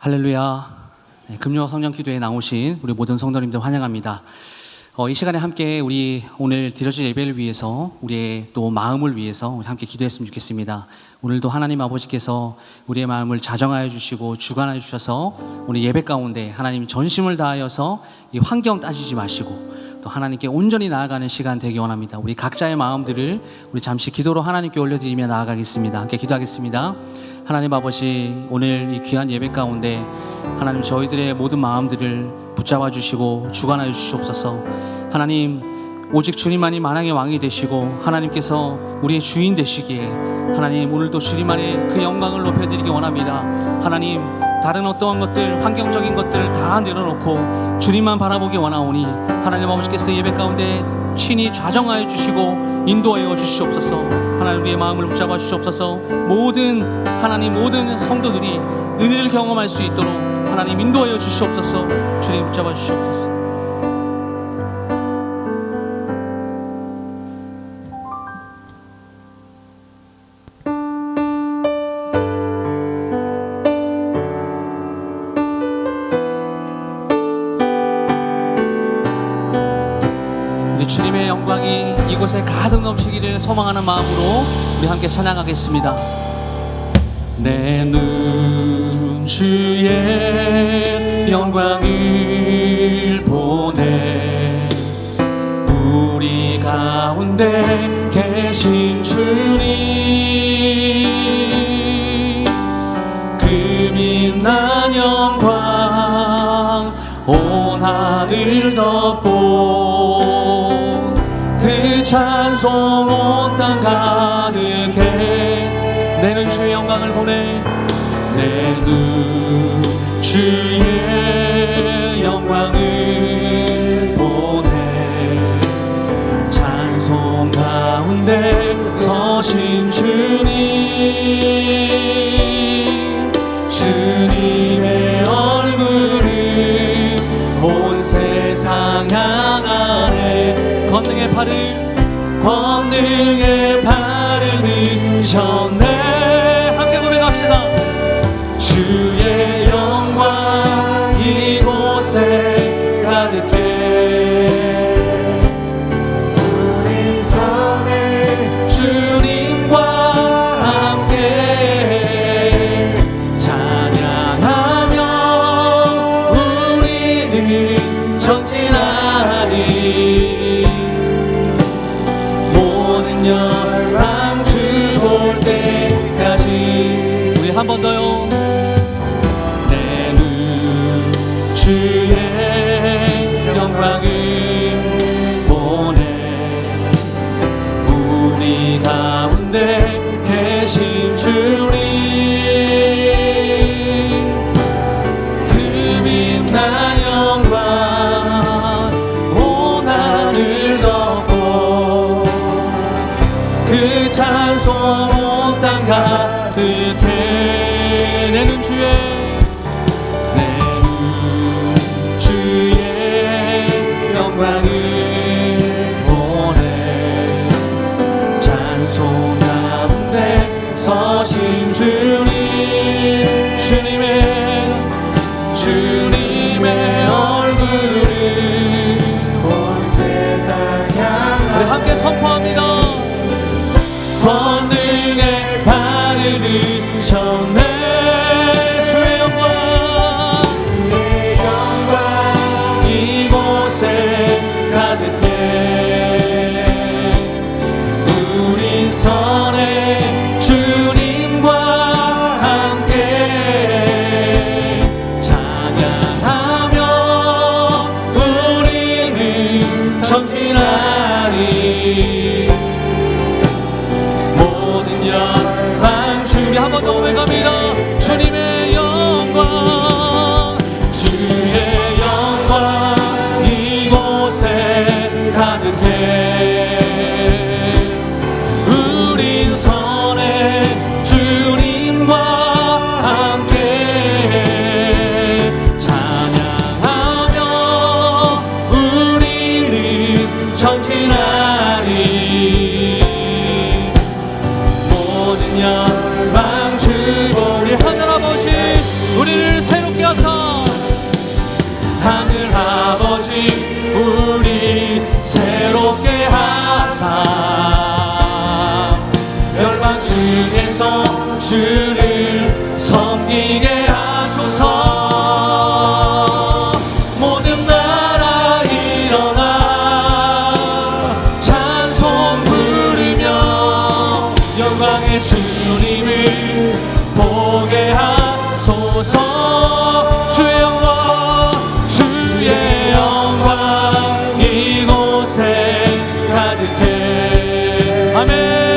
할렐루야. 네, 금요 성령 기도에 나오신 우리 모든 성도님들 환영합니다. 이 시간에 함께 우리 오늘 드려질 예배를 위해서 우리의 또 마음을 위해서 우리 함께 기도했으면 좋겠습니다. 오늘도 하나님 아버지께서 우리의 마음을 자정하여 주시고 주관하여 주셔서 오늘 예배 가운데 하나님 전심을 다하여서 이 환경 따지지 마시고 또 하나님께 온전히 나아가는 시간 되기 원합니다. 우리 각자의 마음들을 우리 잠시 기도로 하나님께 올려드리며 나아가겠습니다. 함께 기도하겠습니다. 하나님 아버지, 오늘 이 귀한 예배 가운데 하나님 저희들의 모든 마음들을 붙잡아 주시고 주관하여 주시옵소서. 하나님, 오직 주님만이 만왕의 왕이 되시고 하나님께서 우리의 주인 되시기에 하나님 오늘도 주님만의 그 영광을 높여드리기 원합니다. 하나님, 다른 어떠한 것들, 환경적인 것들을 다 내려놓고 주님만 바라보기 원하오니 하나님 아버지께서 예배 가운데 친히 좌정하여 주시고 인도하여 주시옵소서. 하나님, 우리의 마음을 붙잡아 주시옵소서. 모든 성도들이 은혜를 경험할 수 있도록 하나님 인도하여 주시옵소서. 주님 붙잡아 주시옵소서. 주님의 영광이 이곳에 가득 넘치기를 소망하는 마음으로 우리 함께 찬양하겠습니다. 내 눈 주의 영광을 보내 우리 가운데 계신 주님 그 빛난 영광 온 하늘 덮고 그 찬송 온 땅 가득해 내 눈 주의 영광을 보내 내 눈 주의 영광을 보내 찬송 가운데 서신 주님의 얼굴을 온 세상 향하네 권능의 발을 드셨네. 함께 고백합시다. 주의 영광 이곳에 가득해 우리 손에 주님과 함께 찬양하며 우리는 전진하리 모든 열방 주 볼 때까지. 우리 한 번 더요. 내 눈 주의 영광을 보내 우리 가운데 계신 주님 그 빛난 영광 온 하늘 덮고 그 찬송 온 땅 가득해 내 눈 주의 영광을 보내 찬송 가운데 서신 주님의 얼굴을 온 세상 향하네. 우리 함께 선포합니다. 권능의 발을 드셨네. 주의 영광 이곳에 가득해 우린 선에 주님과 함께 찬양하며 우리는 전진하리 모든 열방 주님 한 번 더 고백합니다. 주님의 영광 이곳에 가득해 우린 선에 주님과 함께 찬양하며 우리는 전진하리 모든 열방 주 우리 하늘 아버지 우리를 새롭게 주를 섬기게 하소서. 모든 나라 일어나 찬송 부르며 영광의 주님을 보게 하소서. 주의 영광 주의 영광 이곳에 가득해. 아멘.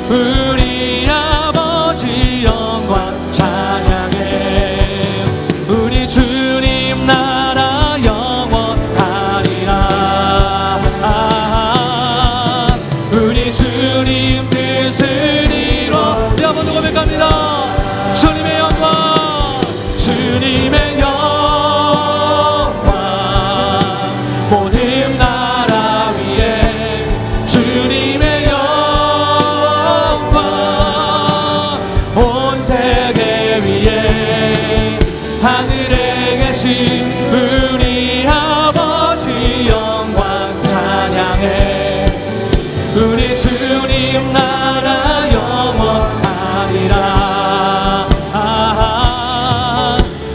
우리 아버지 영광 찬양해. 우리 주님 나라 영원하리라. 우리 주님 뜻을 이뤄. 우리 한번 더 고백합니다. 주님의 영광 주님의 영광 모든 나라 위에 주님의 온 세계 위에 하늘에 계신 우리 아버지 영광 찬양해. 우리 주님 나라 영원하리라.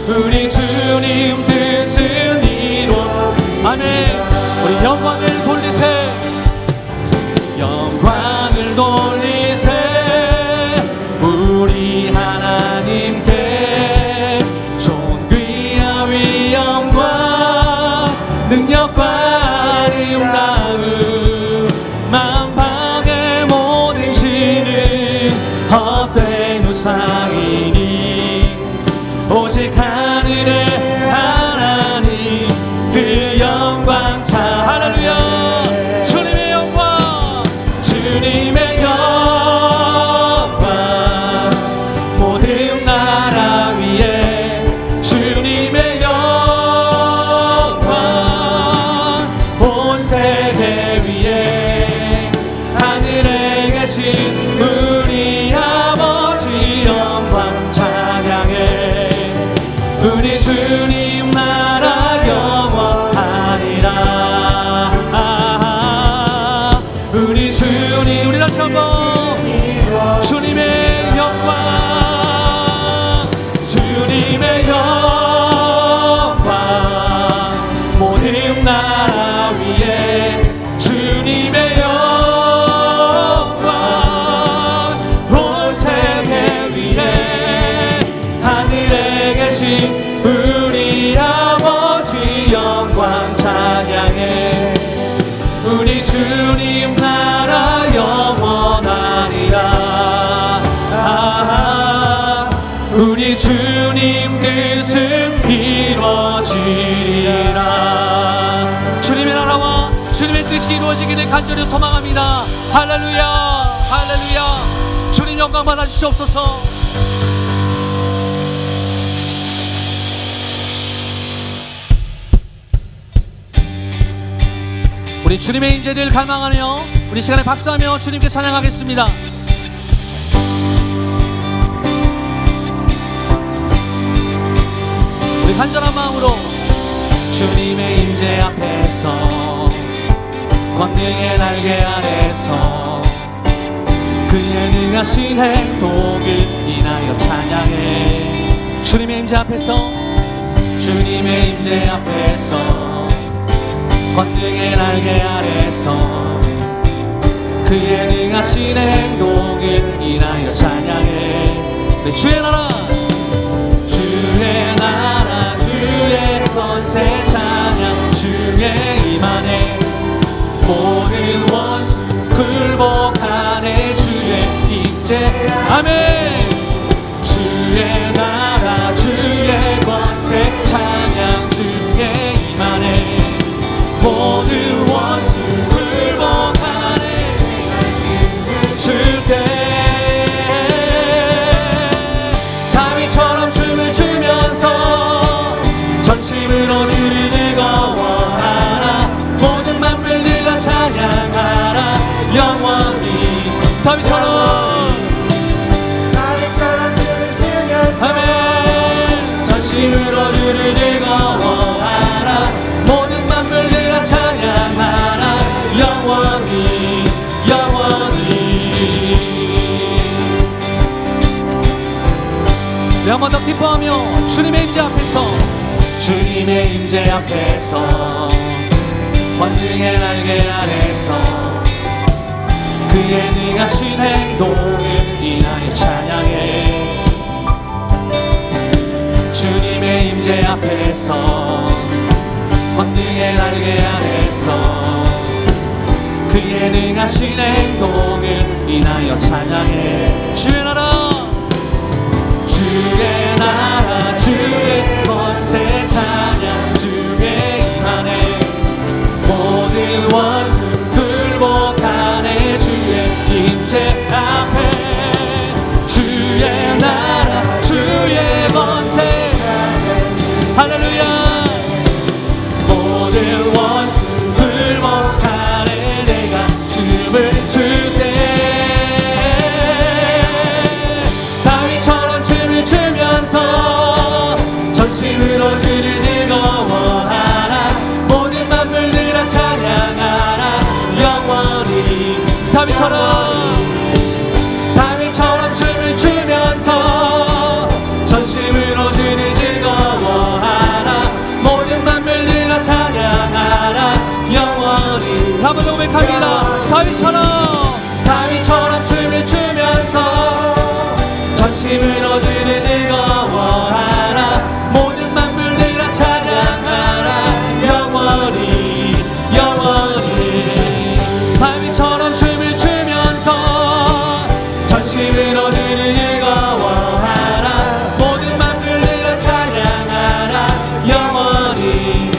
우리 주님 뜻을 이룬. 아멘. 우리 영광을 돌리세. 영광을 돌리세. 우리 하나님께 존귀와 위엄과 능력과 아름다움 만방의 모든 신은 헛된 우상이니 오직 하늘의 하나님 그 영광 차. 할렐루야. 주님의 영광 주님의 우리 아버지 영광 찬양해. 우리 주님 나라 영원하리라. 우리 주님. 우리 다시 한번 주님의 영광 주님의 영광 모든 나라 위에 주님의 영광 우리 아버지 영광 찬양해. 우리 주님 나라 영원하리라. 우리 주님 뜻은 이루어지리라. 주님의 나라와 주님의 뜻이 이루어지기를 간절히 소망합니다. 할렐루야. 할렐루야. 주님 영광 받아주시옵소서. 우리 주님의 인재를 갈망하며 우리 시간에 박수하며 주님께 찬양하겠습니다. 우리 간절한 마음으로 주님의 인재 앞에서 권능의 날개 아래서 그의 능하신 행동을 인하여 찬양해. 주님의 임재 앞에서 주님의 임재 앞에서 권능의 날개 아래서 그의 능하신 행동을 인하여 찬양해. 네, 주의 나라 주의 나라 주의 권세 찬양 주의 임하네. 모든 원수 굴복하네. 주의 임재 아멘. 주의 나라 주의 권세 찬양 주의 임하네. 모든 원수 굴복하네. 주께 다윗처럼 춤을 추면서 전심으로 주를 즐거워하라. 모든 만물들아 찬양하라. 영원히 다윗처럼 춤을 추면서 아멘. 전심으로 주를 즐거워하라. 모든 만물들아 찬양하라. 영원히 한 번 더 기뻐하며 주님의 임재 앞에서 주님의 임재 앞에서 권능의 날개 아래서 그의 능하신 행동을 인하여 찬양해. 주님의 임재 앞에서 권능의 날개 아래서 그의 능하신 행동을 인하여 찬양해. 주의 나라 주의 나라 주의 권세 찬양 주의 임하네. 모든 원수 굴복하네. 주의 임재 앞에 주의 나라 주의 권세 할렐루야. 모든 원수 굴복하네. 내가 춤을 출 때 전심으로 주를 즐거워하라. 모든 만물들아 찬양하라. 영원히 다윗처럼 춤을 추면서 전심으로 주를 즐거워하라. 모든 만물들아 찬양하라. 영원히 한번 더 고백합니다. 다윗처럼 춤을 추면서 전심으로 주를 즐거워하라. 모든 만물들아 찬양하라. 영원히 다윗처럼 춤을 추면서 전심으로 주를 즐거워하라. 모든 만물들아 찬양하라. 영원히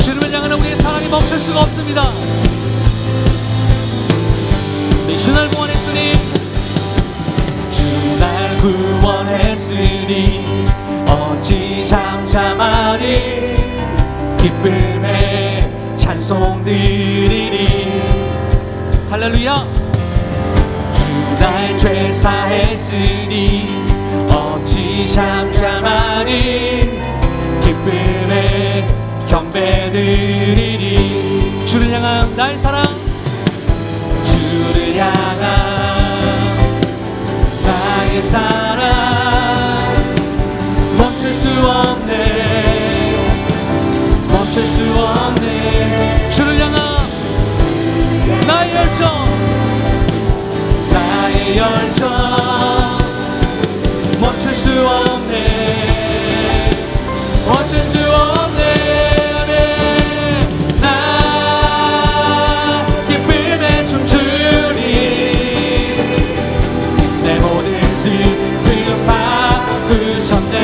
주님을 향하는 우리의 사랑이 멈출 수가 없습니다. 주 날 구원했으니 주 날 구원했으니 어찌 잠잠하리. 기쁨의 찬송 드리리. 할렐루야. 주 날 죄사했으니 어찌 잠잠하리. 기쁨의 경배 드리리. 주를 향한 나의 사랑 주를 향한 나의 사랑 멈출 수 없네. 주를 향한 나의 열정 멈출 수 없네. 나 기쁨에 춤추리. 내 모든 슬픔 바꾸셨네.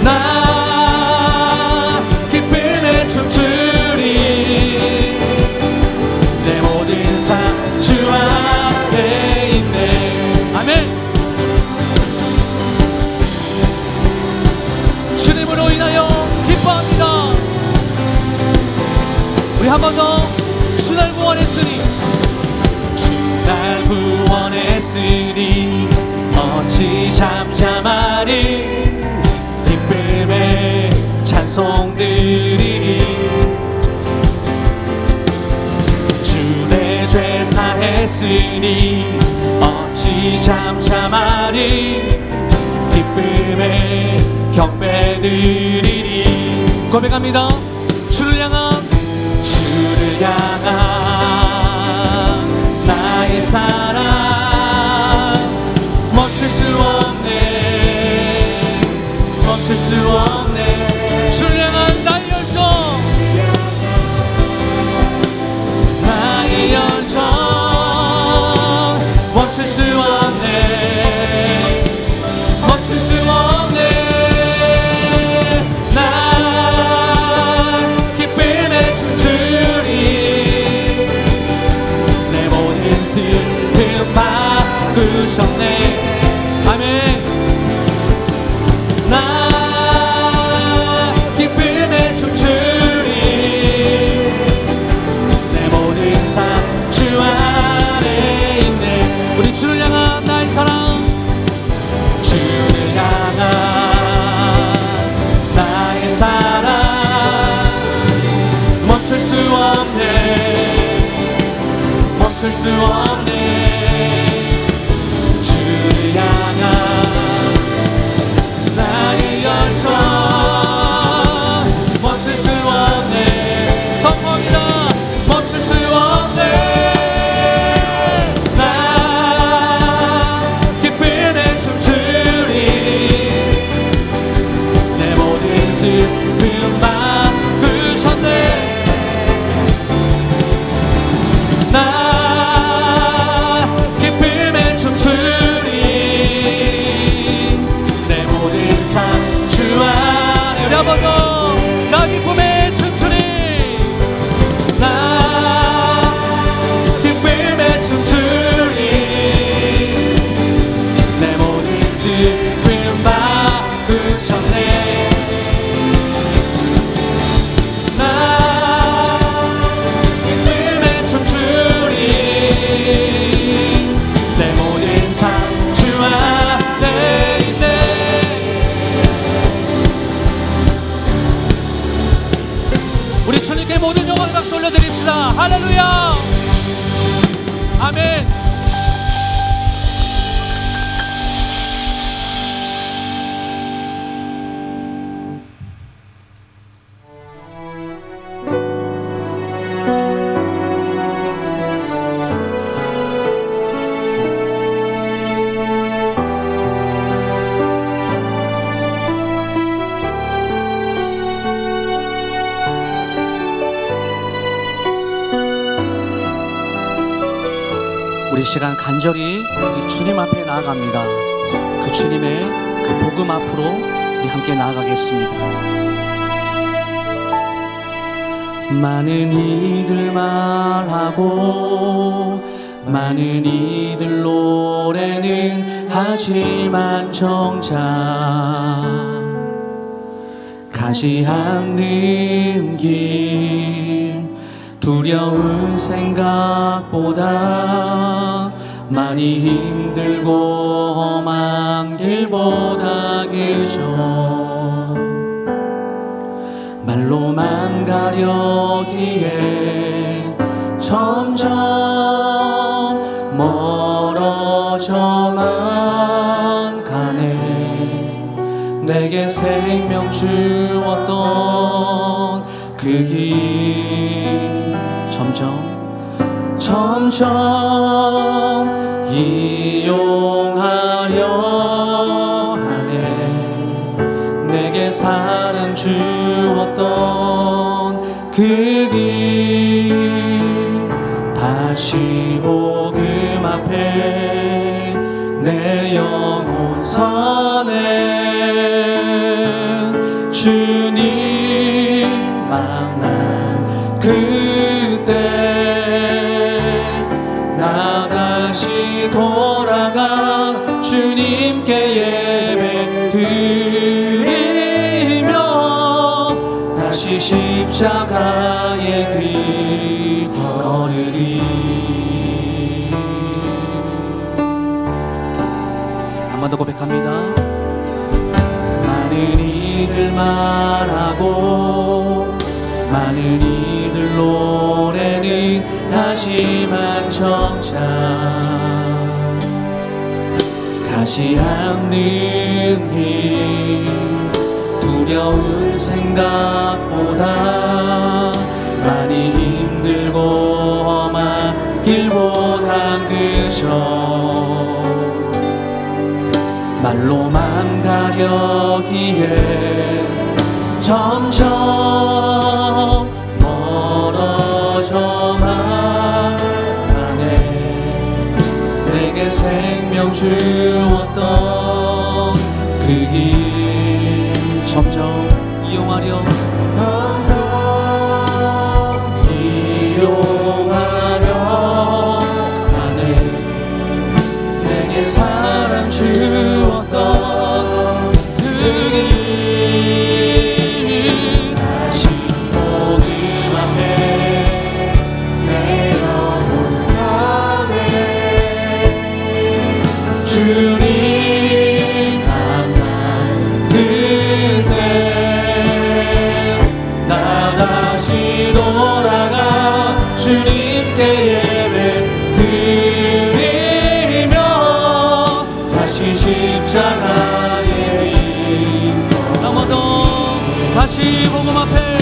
나 기쁨에 춤추리. 내 모든 삶 주 앞에 있네. 아멘. 주님으로 인하여 기뻐합니다. 우리 한 번 더 주 날 구원했으니 주 날 구원했으니 어찌 잠잠하리. 기쁨의 찬송 드리리. 주 내 죄 했으니 어찌 잠잠하리. 기쁨에 경배드리리. 고백합니다. 주를 향한 나의 사랑 멈출 수 없네. 멈출 수 없네. 주를 향한 나의 열정, 나의 열정 멈출 수 없네. 멈출 수 없네. 나 기쁨에 춤추리. 내 모든 슬픔 바꾸셨네. 아멘. 나 기쁨에 춤추리. 내 모든 삶 주 안에 있네. 우리 주를 향한 나의 사랑, 주를 향한 나의 사랑 멈출 수 없네. 멈출 수 없네. 주를 향한 나의 열정 멈출 수 없네. 선포합니다. 멈출 수 없네. 나 기쁨에 춤추리. 내 모든 슬픔 바꾸셨네. 나 기쁨에 춤추리. 내 모든 삶 주 안에. 우리 한번 더. 나 기쁨에 춤추리. 나 기쁨에 춤추리. 내 모든 슬픔 바꾸셨네. 나 기쁨에 춤추리. 내 모든 삶 주 안에 있네. 우리 주님께 모든 영광 박수 올려드립시다. 할렐루야. 아멘. 우리 시간 간절히 이 주님 앞에 나아갑니다. 그 주님의 그 복음 앞으로 우리 함께 나아가겠습니다. 많은 이들 말하고 많은 이들 노래는 하지만 정작 가지 않는 길, 두려운 생각보다 많이 힘들고 험한 길보다 그저 말로만 가려기에 점점 멀어져만 가네. 내게 생명 주었던 그 길 점점 이용하려 하네. 내게 사랑 주었던 그 길 다시 복음 앞에 내 영혼 서네. 주님 만난 그때 나 다시 돌아가 주님께 예배 드리며 다시 십자가의 길 걸으리. 한 번 더 고백합니다. 많은 이들 말하고 많은 이들 노래는 다시만 정착 가지 않는 일 두려운 생각보다 많이 힘들고 험한 길보단 그저 말로만 가려기에 점점 멀어져만 가네. 내게 생명 주었던 그 길 점점 이용하려 하네. 내게 사랑 주었던 그 길 다시 복음 앞에 내 영혼 사네. 주님 만난 그때 나 다시 돌아가 주님께 예배 드리며 다시 십자가에 넘어도 다시 복음 앞에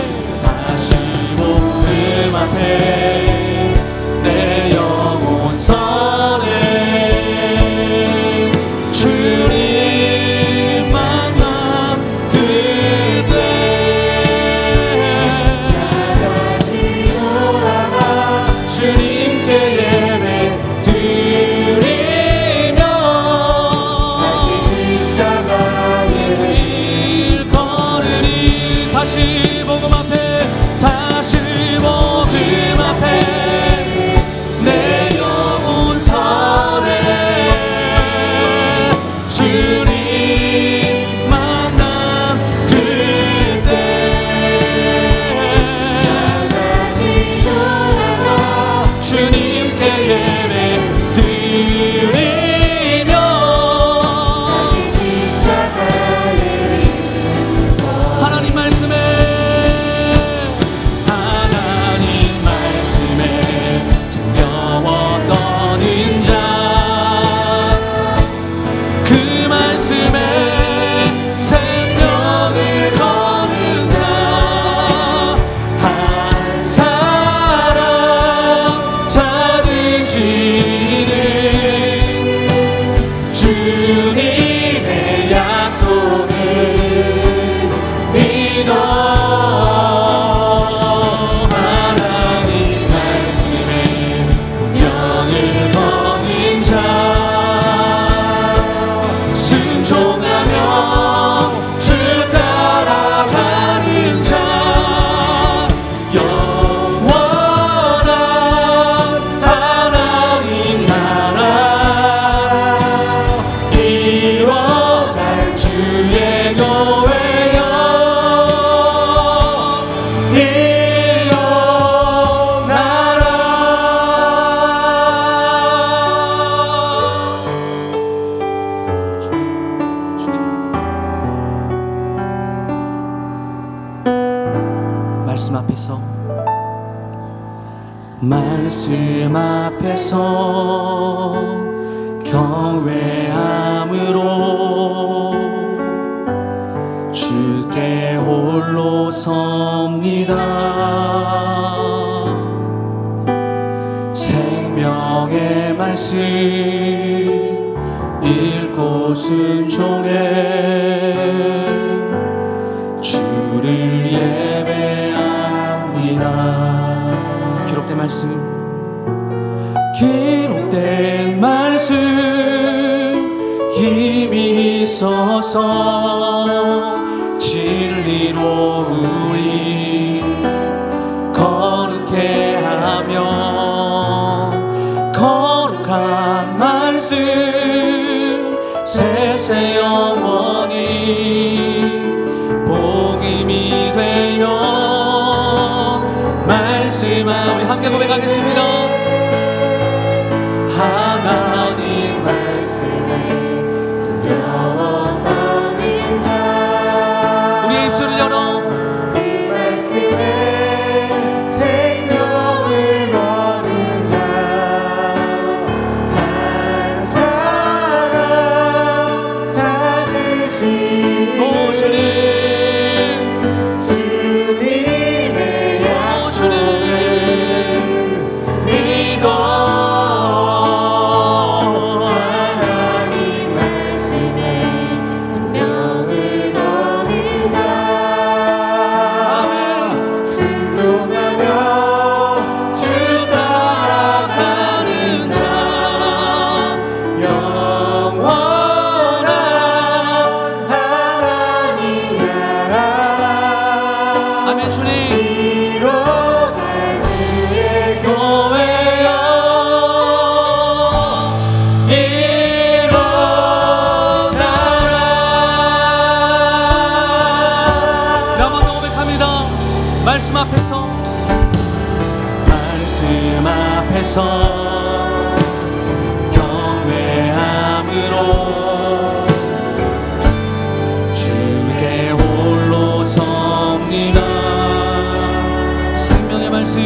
내 영혼 선에 주님 만남 그때 주님께 예배 드리며 다시 십자가의 길 걸으리. 다시 복음 앞에 내 영혼 선에 주님 만남 그때 주님께 예배 드리며 하나님 말씀에 두려워 떠는 자 그 말씀에 생명을 거는 자 한 사람 찾으시는 주님의 약속을 믿어 하나님 말씀에 명을 거는 자 순종하며 주 따라가는 자 영원한 하나님 나라 이뤄갈 주의 교회여 일어나라. 말씀 앞에서 경외함으로 주께 홀로 섭니다. 생명의 말씀 읽고 순종해 주를 예배합니다. 기록된 말씀 힘이 있어서 진리로 우리 거룩해 하며 거룩한 말씀 세세 영원히 복음이 되어 말씀아 우리 함께 고백하겠습니다. 하나님 말씀에 두려워 떠는 위해서 경외함으로 주께 홀로 섭니다. 생명의 말씀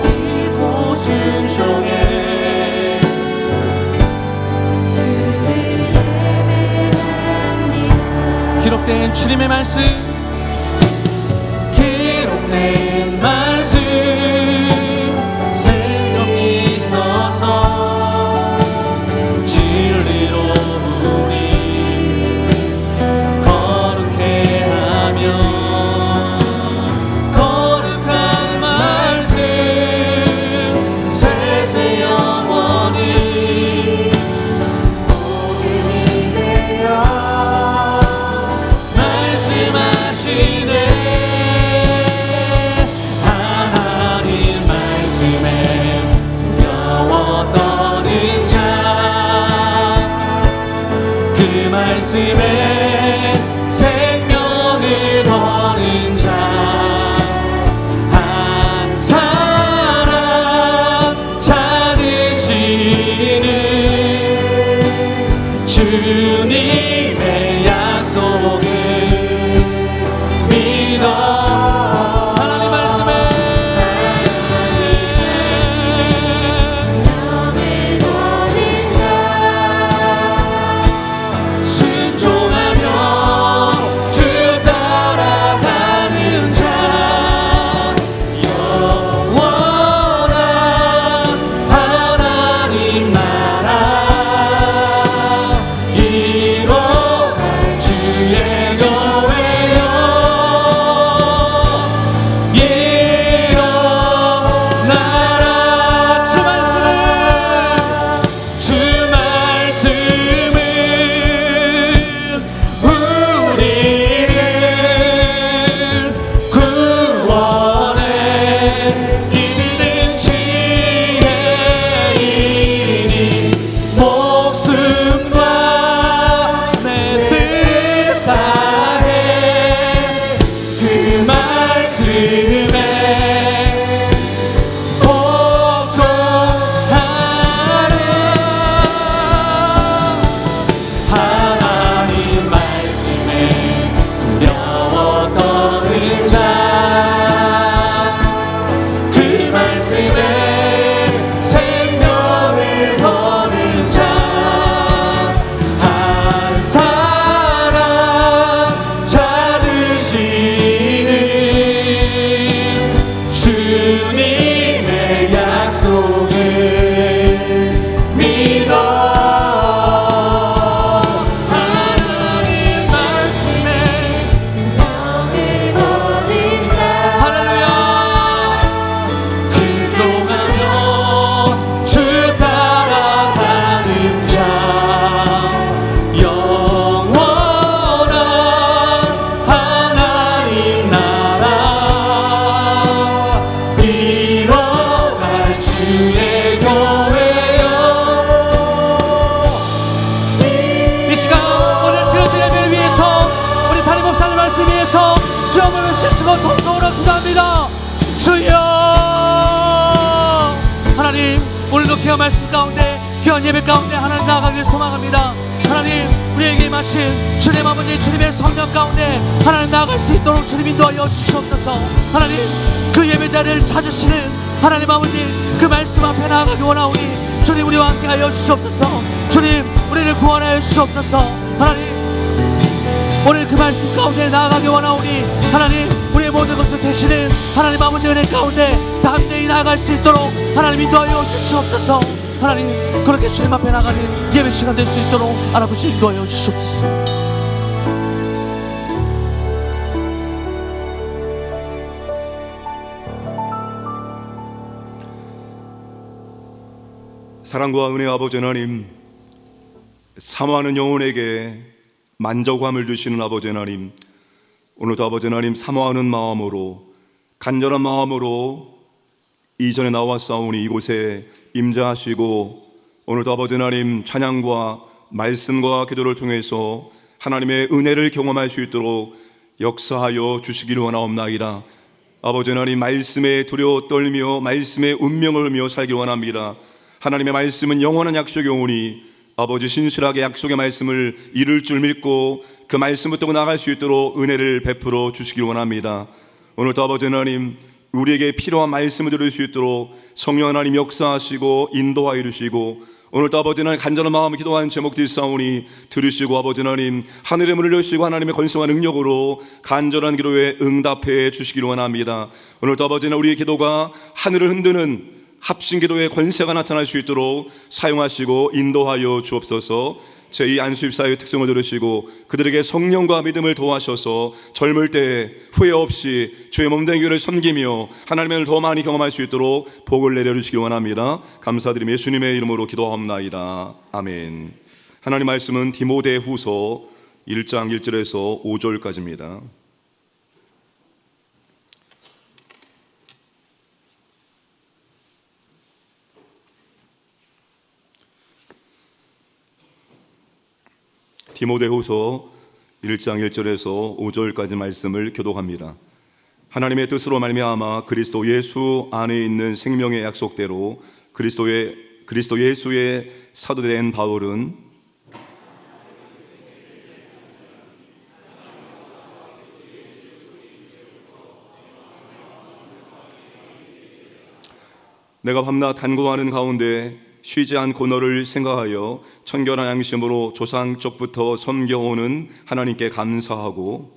읽고 순종해 기록된 주님의 말씀, 기록된 말씀, 생명이 있어서 진리로 우리 거룩해 하며 거룩한 말씀 세세 영원히 복음이 되어 하나님 말씀에 두려워 떠는 자, 그 말씀에 생명을 거는 자, 한 사람 찾으시는 주님의 약속을 하나님 말씀에 순종하며 주 따라가는 자, 영원한 하나님 나라 이뤄갈 주의 교회여 오늘도 귀한 말씀 가운데 귀한 예배 가운데 하나님 나아가길 소망합니다. 하나님 우리에게 마신 주님 아버지 주님의 성령 가운데 하나님 나아갈 수 있도록 주님 인도하여 주시옵소서. 하나님 그 예배 자리를 찾으시는 하나님 아버지 그 말씀 앞에 나아가기 원하오니 주님 우리와 함께하여 주시옵소서. 주님 우리를 구원하여 주시옵소서. 하나님 오늘 그 말씀 가운데 나아가기 원하오니 하나님 우리의 모든 것들 되시는 하나님 아버지 은혜 가운데 담대히 나아갈 수 있도록 하나님 인도하여 주시옵소서. 하나님 그렇게 주님 앞에 나가는 예배 시간 될 수 있도록 아버지 인도하여 주시옵소서. 사랑과 은혜 아버지 하나님, 사모하는 영혼에게 만족함을 주시는 아버지 하나님, 오늘도 아버지 하나님 사모하는 마음으로 간절한 마음으로 이전에 나왔사오니 이곳에 임재하시고 오늘도 아버지 하나님 찬양과 말씀과 기도를 통해서 하나님의 은혜를 경험할 수 있도록 역사하여 주시기를 원하옵나이다. 아버지 하나님, 말씀에 두려워 떨며 말씀의 운명을 울며 살기 원합니다. 하나님의 말씀은 영원한 약속이 오니 아버지, 신실하게 약속의 말씀을 이룰 줄 믿고 그 말씀 붙들고 나갈 수 있도록 은혜를 베풀어 주시기 원합니다. 오늘도 아버지 하나님, 우리에게 필요한 말씀을 들을 수 있도록 성령 하나님 역사하시고 인도하여 주시고, 오늘도 아버지 하나님 간절한 마음을 기도하는 제목들 있사오니 들으시고 아버지 하나님 하늘의 문을 여시고 하나님의 권세와 능력으로 간절한 기도에 응답해 주시기를 원합니다. 오늘도 아버지 하나님, 우리의 기도가 하늘을 흔드는 합심기도의 권세가 나타날 수 있도록 사용하시고 인도하여 주옵소서. 제2 안수입사의 특성을 들으시고 그들에게 성령과 믿음을 도하셔서 젊을 때 후회 없이 주의 몸된 교회를 섬기며 하나님을 더 많이 경험할 수 있도록 복을 내려주시기 원합니다. 감사드리며 예수님의 이름으로 기도합나이다. 아멘. 하나님 말씀은 디모데후서 1장 1절에서 5절까지입니다. 디모데후서 1장 1절에서 5절까지 말씀을 교독합니다. 하나님의 뜻으로 말미암아 그리스도 예수 안에 있는 생명의 약속대로 그리스도 예수의 사도된 바울은 내가 밤낮 간구하는 가운데 쉬지 않고 너를 생각하여 청결한 양심으로 조상 쪽부터 섬겨오는 하나님께 감사하고,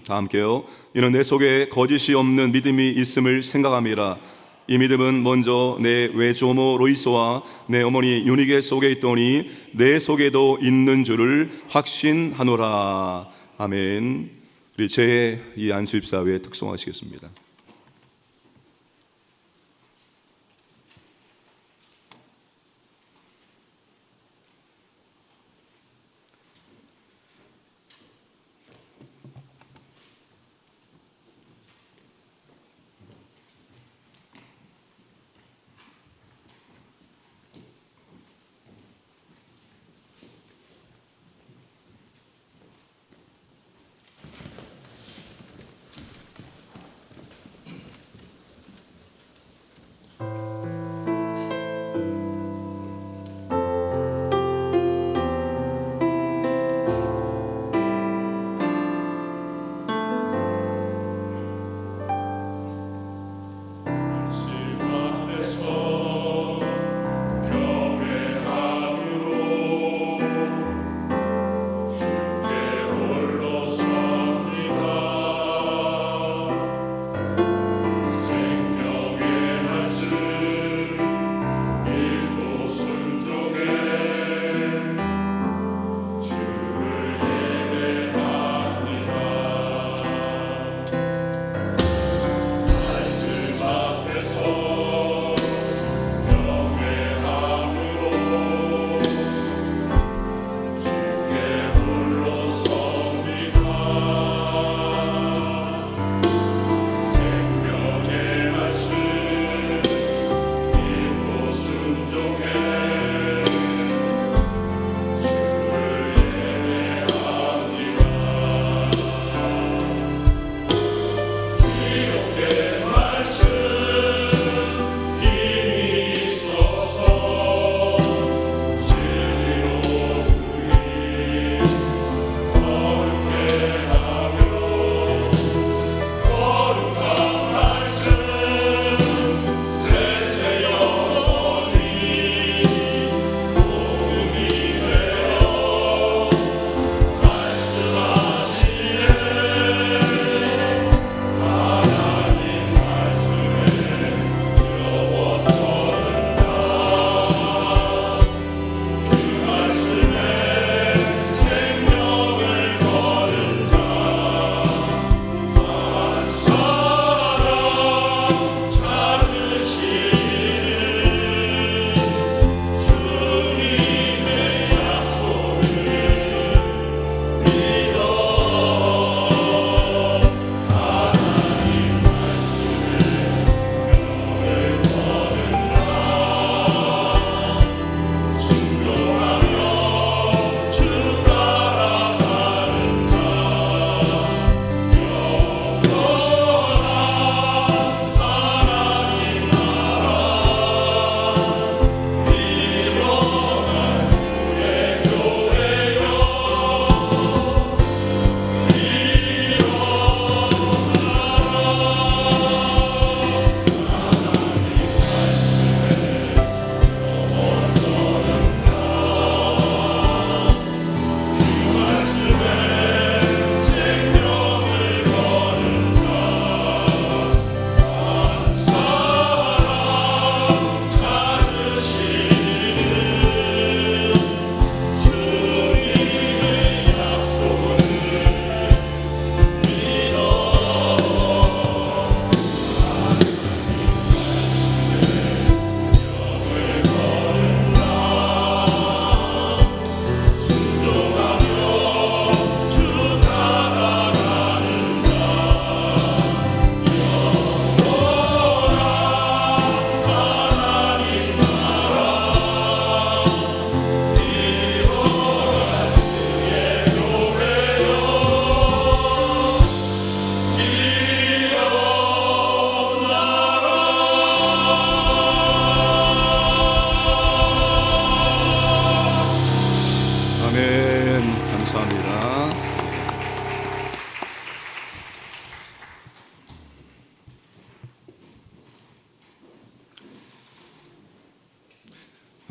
다 함께요. 이는 내 속에 거짓이 없는 믿음이 있음을 생각함이라. 이 믿음은 먼저 내 외조모 로이스와 내 어머니 유니게 속에 있더니 내 속에도 있는 줄을 확신하노라. 아멘. 우리 제2 안수입사회 특송하시겠습니다.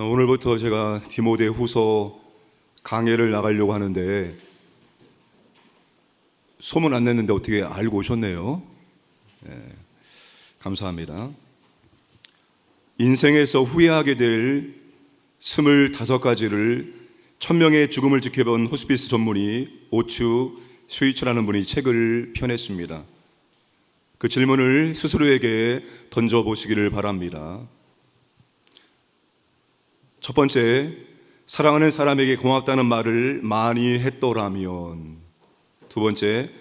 오늘부터 제가 디모데 후서 강해를 나가려고 하는데 소문 안 냈는데 어떻게 알고 오셨네요. 감사합니다. 인생에서 후회하게 될 25가지를 1000명의 죽음을 지켜본 호스피스 전문의 오추 스위츠라는 분이 책을 펴냈습니다. 그 질문을 스스로에게 던져보시기를 바랍니다. 첫 번째, 사랑하는 사람에게 고맙다는 말을 많이 했더라면. 두 번째,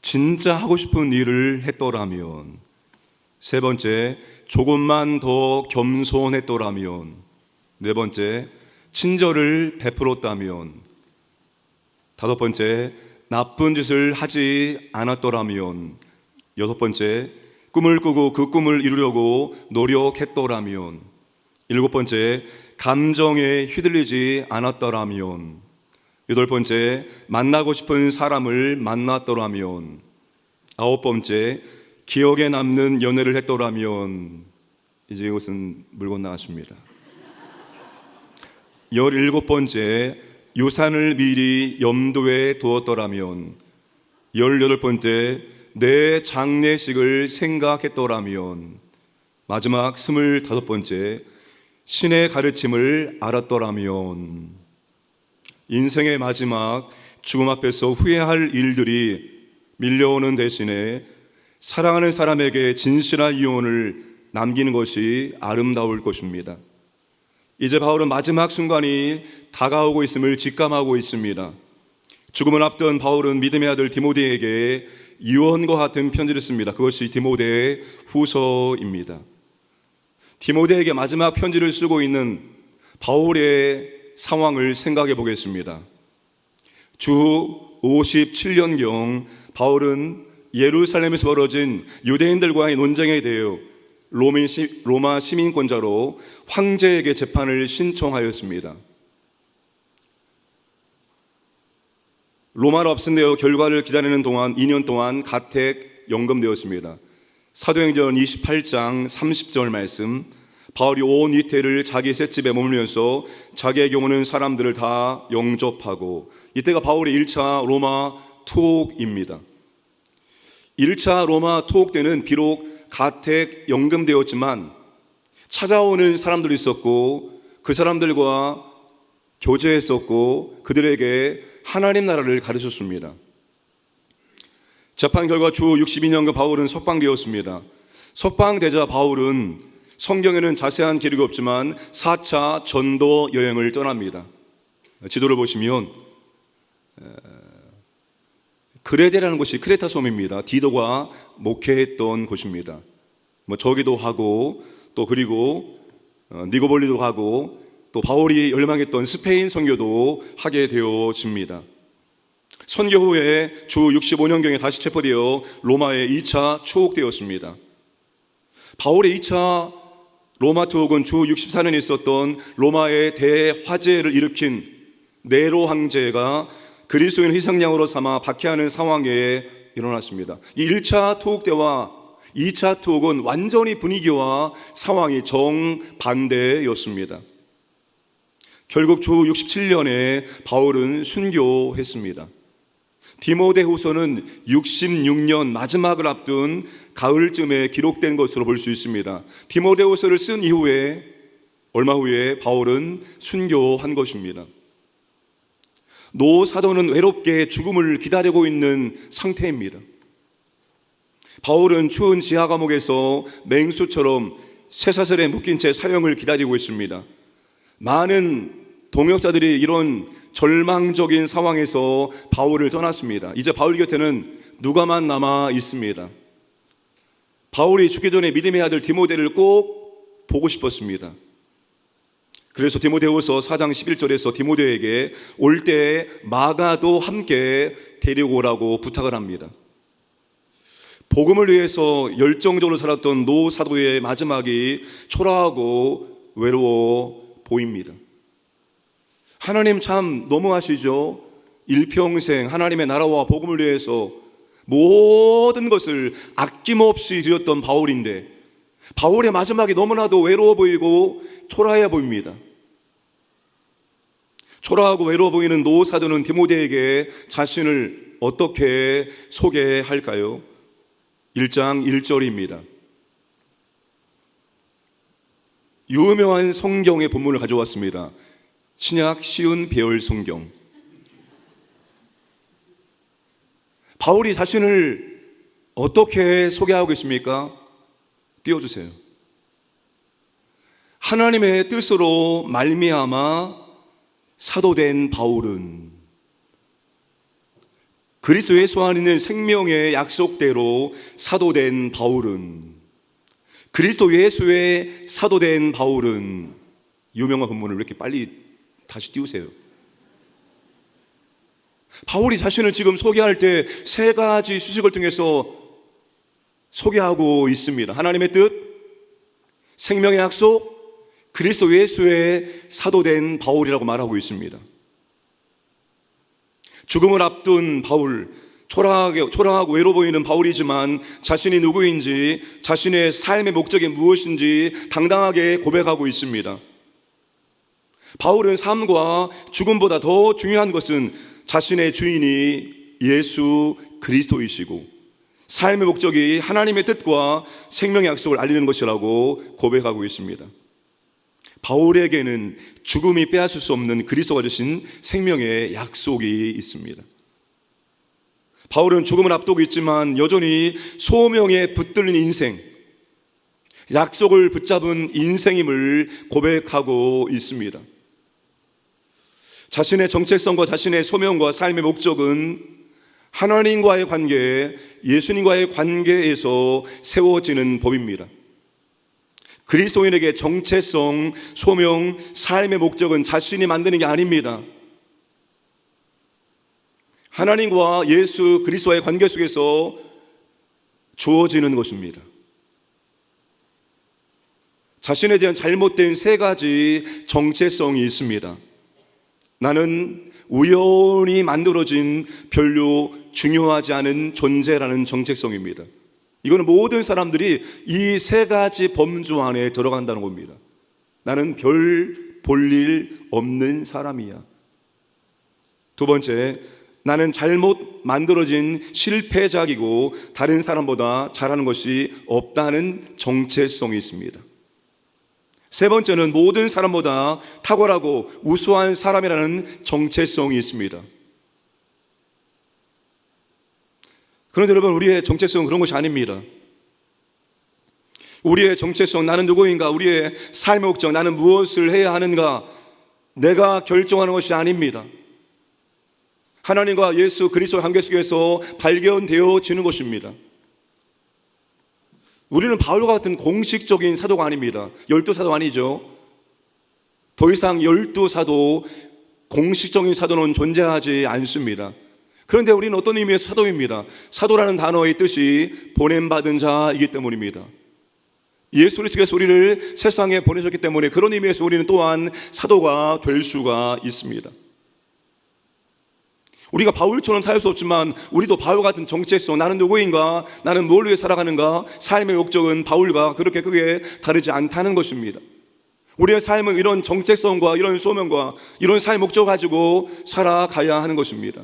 진짜 하고 싶은 일을 했더라면. 세 번째, 조금만 더 겸손했더라면. 네 번째, 친절을 베풀었다면. 다섯 번째, 나쁜 짓을 하지 않았더라면. 여섯 번째, 꿈을 꾸고 그 꿈을 이루려고 노력했더라면. 일곱 번째, 감정에 휘둘리지 않았더라면. 여덟 번째, 만나고 싶은 사람을 만났더라면. 아홉 번째, 기억에 남는 연애를 했더라면. 이제 이것은 물 건너갔습니다. 17번째, 유산을 미리 염두에 두었더라면. 18번째, 내 장례식을 생각했더라면. 마지막 25번째, 신의 가르침을 알았더라면. 인생의 마지막 죽음 앞에서 후회할 일들이 밀려오는 대신에 사랑하는 사람에게 진실한 유언을 남기는 것이 아름다울 것입니다. 이제 바울은 마지막 순간이 다가오고 있음을 직감하고 있습니다. 죽음을 앞둔 바울은 믿음의 아들 디모데에게 유언과 같은 편지를 씁니다. 그것이 디모데 후서입니다. 디모데에게 마지막 편지를 쓰고 있는 바울의 상황을 생각해 보겠습니다. 주 57년경 바울은 예루살렘에서 벌어진 유대인들과의 논쟁에 대해 로마 시민권자로 황제에게 재판을 신청하였습니다. 로마로 압송되어 결과를 기다리는 동안 2년 동안 가택 연금되었습니다. 사도행전 28장 30절 말씀, 바울이 온 이태를 자기 셋집에 머물면서 자기의 경우는 사람들을 다 영접하고, 이때가 바울의 1차 로마 투옥입니다. 1차 로마 투옥 때는 비록 가택 연금되었지만 찾아오는 사람들이 있었고 그 사람들과 교제했었고 그들에게 하나님 나라를 가르쳤습니다. 재판 결과 주 62년간 바울은 석방되었습니다. 석방되자 바울은 성경에는 자세한 기록이 없지만 4차 전도 여행을 떠납니다. 지도를 보시면 그레데라는 곳이 크레타 섬입니다. 디도가 목회했던 곳입니다. 저기도 하고 또 그리고 니고볼리도 가고 또 바울이 열망했던 스페인 선교도 하게 되어집니다. 선교 후에 주 65년경에 다시 체포되어 로마에 2차 추옥되었습니다. 바울의 2차 로마 투옥은 주 64년에 있었던 로마의 대화재를 일으킨 네로 황제가 그리스도인 희생양으로 삼아 박해하는 상황에 일어났습니다. 이 1차 투옥 때와 2차 투옥은 완전히 분위기와 상황이 정반대였습니다. 결국 주 67년에 바울은 순교했습니다. 디모데후서는 66년 마지막을 앞둔 가을쯤에 기록된 것으로 볼 수 있습니다. 디모데후서를 쓴 이후에 얼마 후에 바울은 순교한 것입니다. 노 사도는 외롭게 죽음을 기다리고 있는 상태입니다. 바울은 추운 지하 감옥에서 맹수처럼 쇠사슬에 묶인 채 사형을 기다리고 있습니다. 많은 동역자들이 이런 절망적인 상황에서 바울을 떠났습니다. 이제 바울 곁에는 누가만 남아 있습니다. 바울이 죽기 전에 믿음의 아들 디모데를 꼭 보고 싶었습니다. 그래서 디모데후서 4장 11절에서 디모데에게 올 때 마가도 함께 데리고 오라고 부탁을 합니다. 복음을 위해서 열정적으로 살았던 노 사도의 마지막이 초라하고 외로워 보입니다. 하나님 참 너무하시죠? 일평생 하나님의 나라와 복음을 위해서 모든 것을 아낌없이 드렸던 바울인데 바울의 마지막이 너무나도 외로워 보이고 초라해 보입니다. 초라하고 외로워 보이는 노 사도는 디모데에게 자신을 어떻게 소개할까요? 1장 1절입니다. 유명한 성경의 본문을 가져왔습니다. 신약 쉬운 배열 성경. 바울이 자신을 어떻게 소개하고 있습니까? 띄워주세요. 하나님의 뜻으로 말미암아 사도된 바울은 그리스도 예수 안에 있는 생명의 약속대로 사도된 바울은 그리스도 예수의 사도된 바울은 유명한 본문을 왜 이렇게 빨리 다시 띄우세요? 바울이 자신을 지금 소개할 때 세 가지 수식을 통해서 소개하고 있습니다. 하나님의 뜻, 생명의 약속, 그리스도 예수의 사도된 바울이라고 말하고 있습니다. 죽음을 앞둔 바울, 초라하고 외로워 보이는 바울이지만 자신이 누구인지, 자신의 삶의 목적이 무엇인지 당당하게 고백하고 있습니다. 바울은 삶과 죽음보다 더 중요한 것은 자신의 주인이 예수 그리스도이시고 삶의 목적이 하나님의 뜻과 생명의 약속을 알리는 것이라고 고백하고 있습니다. 바울에게는 죽음이 빼앗을 수 없는 그리스도가 주신 생명의 약속이 있습니다. 바울은 죽음을 앞두고 있지만 여전히 소명에 붙들린 인생, 약속을 붙잡은 인생임을 고백하고 있습니다. 자신의 정체성과 자신의 소명과 삶의 목적은 하나님과의 관계, 예수님과의 관계에서 세워지는 법입니다. 그리스도인에게 정체성, 소명, 삶의 목적은 자신이 만드는 게 아닙니다. 하나님과 예수 그리스도와의 관계 속에서 주어지는 것입니다. 자신에 대한 잘못된 세 가지 정체성이 있습니다. 나는 우연히 만들어진 별로 중요하지 않은 존재라는 정체성입니다. 이거는 모든 사람들이 이 세 가지 범주 안에 들어간다는 겁니다. 나는 별 볼일 없는 사람이야. 두 번째, 나는 잘못 만들어진 실패작이고 다른 사람보다 잘하는 것이 없다는 정체성이 있습니다. 세 번째는 모든 사람보다 탁월하고 우수한 사람이라는 정체성이 있습니다. 그런데 여러분, 우리의 정체성은 그런 것이 아닙니다. 우리의 정체성, 나는 누구인가, 우리의 삶의 목적, 나는 무엇을 해야 하는가, 내가 결정하는 것이 아닙니다. 하나님과 예수 그리스도의 관계 속에서 발견되어지는 것입니다. 우리는 바울과 같은 공식적인 사도가 아닙니다. 12사도 아니죠. 더 이상 12사도, 공식적인 사도는 존재하지 않습니다. 그런데 우리는 어떤 의미의 사도입니다. 사도라는 단어의 뜻이 보냄받은 자이기 때문입니다. 예수 그리스도께서 우리를 세상에 보내셨기 때문에 그런 의미에서 우리는 또한 사도가 될 수가 있습니다. 우리가 바울처럼 살 수 없지만 우리도 바울 같은 정체성, 나는 누구인가, 나는 뭘 위해 살아가는가, 삶의 목적은 바울과 그렇게 크게 다르지 않다는 것입니다. 우리의 삶은 이런 정체성과 이런 소명과 이런 삶의 목적을 가지고 살아가야 하는 것입니다.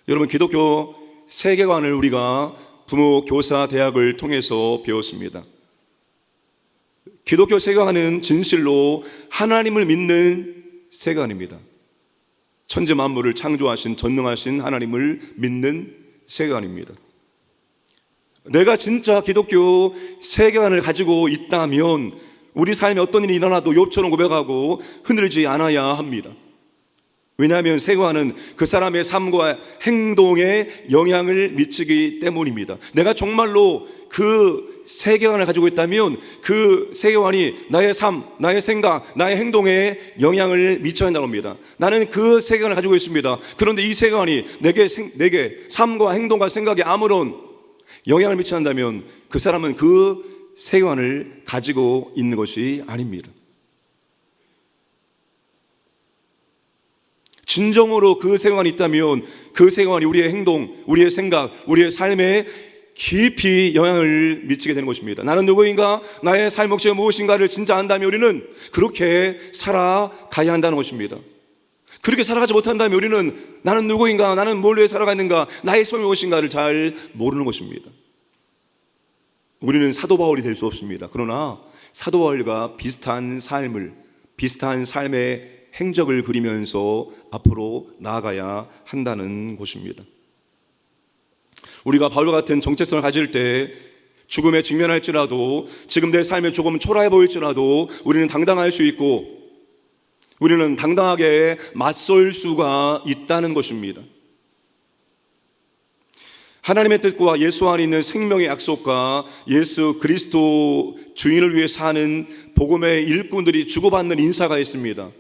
여러분, 기독교 세계관을 우리가 부모, 교사, 대학을 통해서 배웠습니다. 기독교 세계관은 진실로 하나님을 믿는 세계관입니다. 천지 만물을 창조하신 전능하신 하나님을 믿는 세계관입니다. 내가 진짜 기독교 세계관을 가지고 있다면 우리 삶에 어떤 일이 일어나도 욥처럼 고백하고 흔들리지 않아야 합니다. 왜냐하면 세계관은 그 사람의 삶과 행동에 영향을 미치기 때문입니다. 내가 정말로 그 세계관을 가지고 있다면 그 세계관이 나의 삶, 나의 생각, 나의 행동에 영향을 미쳐야 한다는 겁니다. 나는 그 세계관을 가지고 있습니다. 그런데 이 세계관이 내게 삶과 행동과 생각에 아무런 영향을 미치지 않는다면 그 사람은 그 세계관을 가지고 있는 것이 아닙니다. 진정으로 그 세계관이 있다면 그 세계관이 우리의 행동, 우리의 생각, 우리의 삶에 깊이 영향을 미치게 되는 것입니다. 나는 누구인가, 나의 삶 목적이 무엇인가를 진짜 안다면 우리는 그렇게 살아가야 한다는 것입니다. 그렇게 살아가지 못한다면 우리는 나는 누구인가, 나는 뭘 위해 살아가는가, 나의 삶이 무엇인가를 잘 모르는 것입니다. 우리는 사도 바울이 될 수 없습니다. 그러나 사도 바울과 비슷한 삶의 행적을 그리면서 앞으로 나아가야 한다는 것입니다. 우리가 바울 같은 정체성을 가질 때 죽음에 직면할지라도, 지금 내 삶에 조금 초라해 보일지라도 우리는 당당할 수 있고 우리는 당당하게 맞설 수가 있다는 것입니다. 하나님의 뜻과 예수 안에 있는 생명의 약속과 예수 그리스도 주인을 위해 사는 복음의 일꾼들이 주고받는 인사가 있습니다.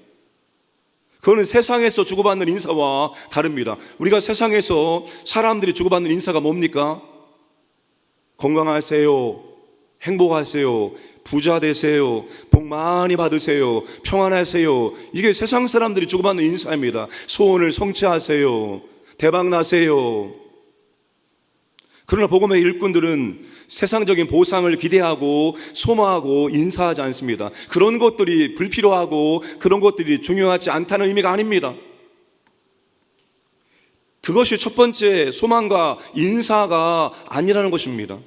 그거는 세상에서 주고받는 인사와 다릅니다. 우리가 세상에서 사람들이 주고받는 인사가 뭡니까? 건강하세요, 행복하세요, 부자 되세요, 복 많이 받으세요, 평안하세요. 이게 세상 사람들이 주고받는 인사입니다. 소원을 성취하세요, 대박 나세요. 그러나 복음의 일꾼들은 세상적인 보상을 기대하고 소망하고 인사하지 않습니다. 그런 것들이 불필요하고 그런 것들이 중요하지 않다는 의미가 아닙니다. 그것이 첫 번째 소망과 인사가 아니라는 것입니다.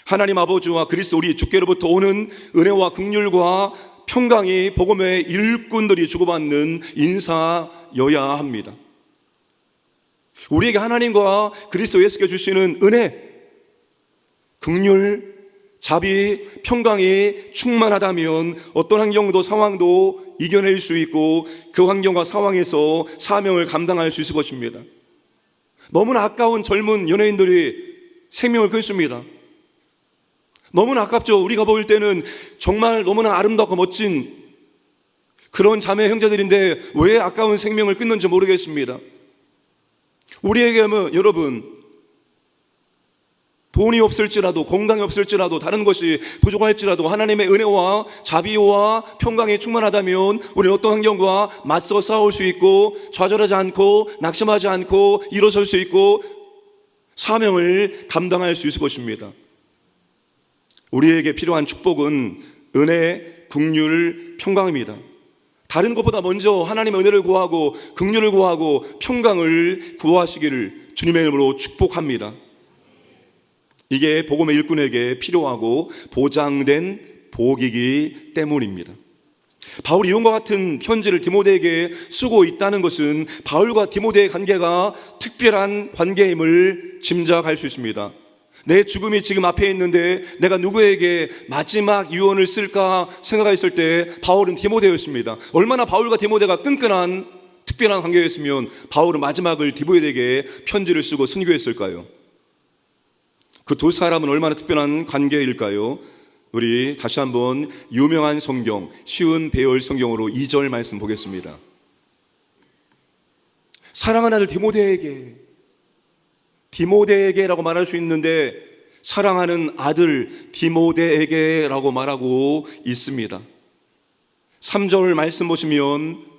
하나님 아버지와 그리스도 우리 주께로부터 오는 은혜와 긍휼과 평강이 복음의 일꾼들이 주고받는 인사여야 합니다. 우리에게 하나님과 그리스도 예수께 주시는 은혜, 긍휼, 자비, 평강이 충만하다면 어떤 환경도 상황도 이겨낼 수 있고 그 환경과 상황에서 사명을 감당할 수 있을 것입니다. 너무나 아까운 젊은 연예인들이 생명을 끊습니다. 너무나 아깝죠. 우리가 보일 때는 정말 너무나 아름답고 멋진 그런 자매 형제들인데 왜 아까운 생명을 끊는지 모르겠습니다. 우리에게 여러분, 돈이 없을지라도, 건강이 없을지라도, 다른 것이 부족할지라도 하나님의 은혜와 자비와 평강이 충만하다면 우리는 어떤 환경과 맞서 싸울 수 있고 좌절하지 않고 낙심하지 않고 일어설 수 있고 사명을 감당할 수 있을 것입니다. 우리에게 필요한 축복은 은혜, 긍휼, 평강입니다. 다른 것보다 먼저 하나님의 은혜를 구하고 긍휼을 구하고 평강을 구하시기를 주님의 이름으로 축복합니다. 이게 복음의 일꾼에게 필요하고 보장된 복이기 때문입니다. 바울이 이와 같은 편지를 디모데에게 쓰고 있다는 것은 바울과 디모데의 관계가 특별한 관계임을 짐작할 수 있습니다. 내 죽음이 지금 앞에 있는데 내가 누구에게 마지막 유언을 쓸까 생각했을 때 바울은 디모데였습니다. 얼마나 바울과 디모데가 끈끈한 특별한 관계였으면 바울은 마지막을 디모데에게 편지를 쓰고 선교했을까요? 그 두 사람은 얼마나 특별한 관계일까요? 우리 다시 한번 유명한 성경, 쉬운 배울 성경으로 2절 말씀 보겠습니다. 사랑하는 아들 디모데에게라고 말할 수 있는데 사랑하는 아들 디모데에게라고 말하고 있습니다. 3절 말씀 보시면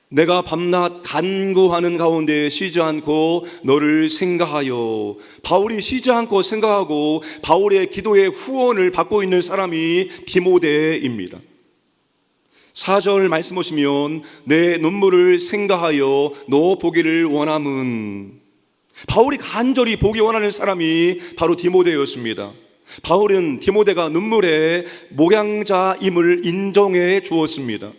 내가 밤낮 간구하는 가운데 쉬지 않고 너를 생각하여, 바울이 쉬지 않고 생각하고 바울의 기도의 후원을 받고 있는 사람이 디모데입니다. 4절 말씀 보시면 내 눈물을 생각하여 너 보기를 원함은, 바울이 간절히 보기 원하는 사람이 바로 디모데였습니다. 바울은 디모데가 눈물의 목양자임을 인정해 주었습니다.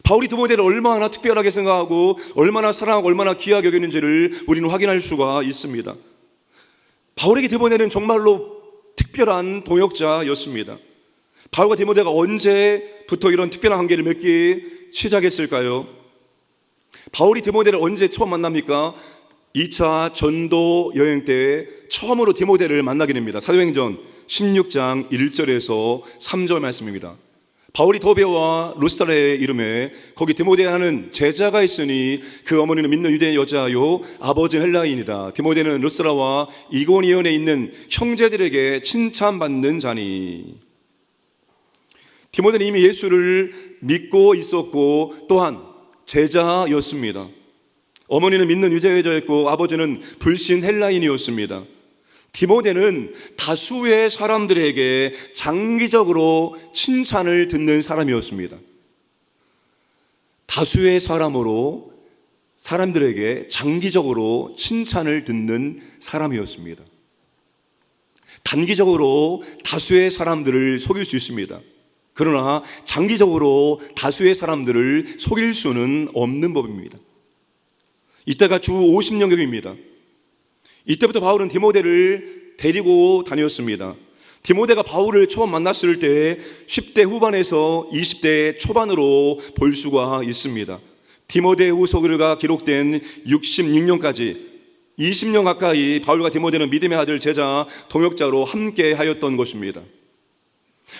바울이 디모데를 얼마나 특별하게 생각하고 얼마나 사랑하고 얼마나 귀하게 여기는지를 우리는 확인할 수가 있습니다. 바울에게 디모데는 정말로 특별한 동역자였습니다. 바울과 디모데가 언제부터 이런 특별한 관계를 맺기 시작했을까요? 바울이 디모데를 언제 처음 만납니까? 2차 전도 여행 때 처음으로 디모데를 만나게 됩니다. 사도행전 16장 1절에서 3절 말씀입니다. 바울이 도베와 루스드라의 이름에 거기 디모데라는 제자가 있으니 그 어머니는 믿는 유대 여자요 아버지는 헬라인이다. 디모데는 루스드라와 이고니온에 있는 형제들에게 칭찬받는 자니. 디모데는 이미 예수를 믿고 있었고 또한 제자였습니다. 어머니는 믿는 유대여자였고 아버지는 불신 헬라인이었습니다. 디모데는 다수의 사람들에게 장기적으로 칭찬을 듣는 사람이었습니다. 다수의 사람으로 사람들에게 장기적으로 칭찬을 듣는 사람이었습니다. 단기적으로 다수의 사람들을 속일 수 있습니다. 그러나 장기적으로 다수의 사람들을 속일 수는 없는 법입니다. 이때가 주 50년경입니다. 이때부터 바울은 디모데를 데리고 다녔습니다. 디모데가 바울을 처음 만났을 때 10대 후반에서 20대 초반으로 볼 수가 있습니다. 디모데후서가 기록된 66년까지 20년 가까이 바울과 디모데는 믿음의 아들 제자 동역자로 함께 하였던 것입니다.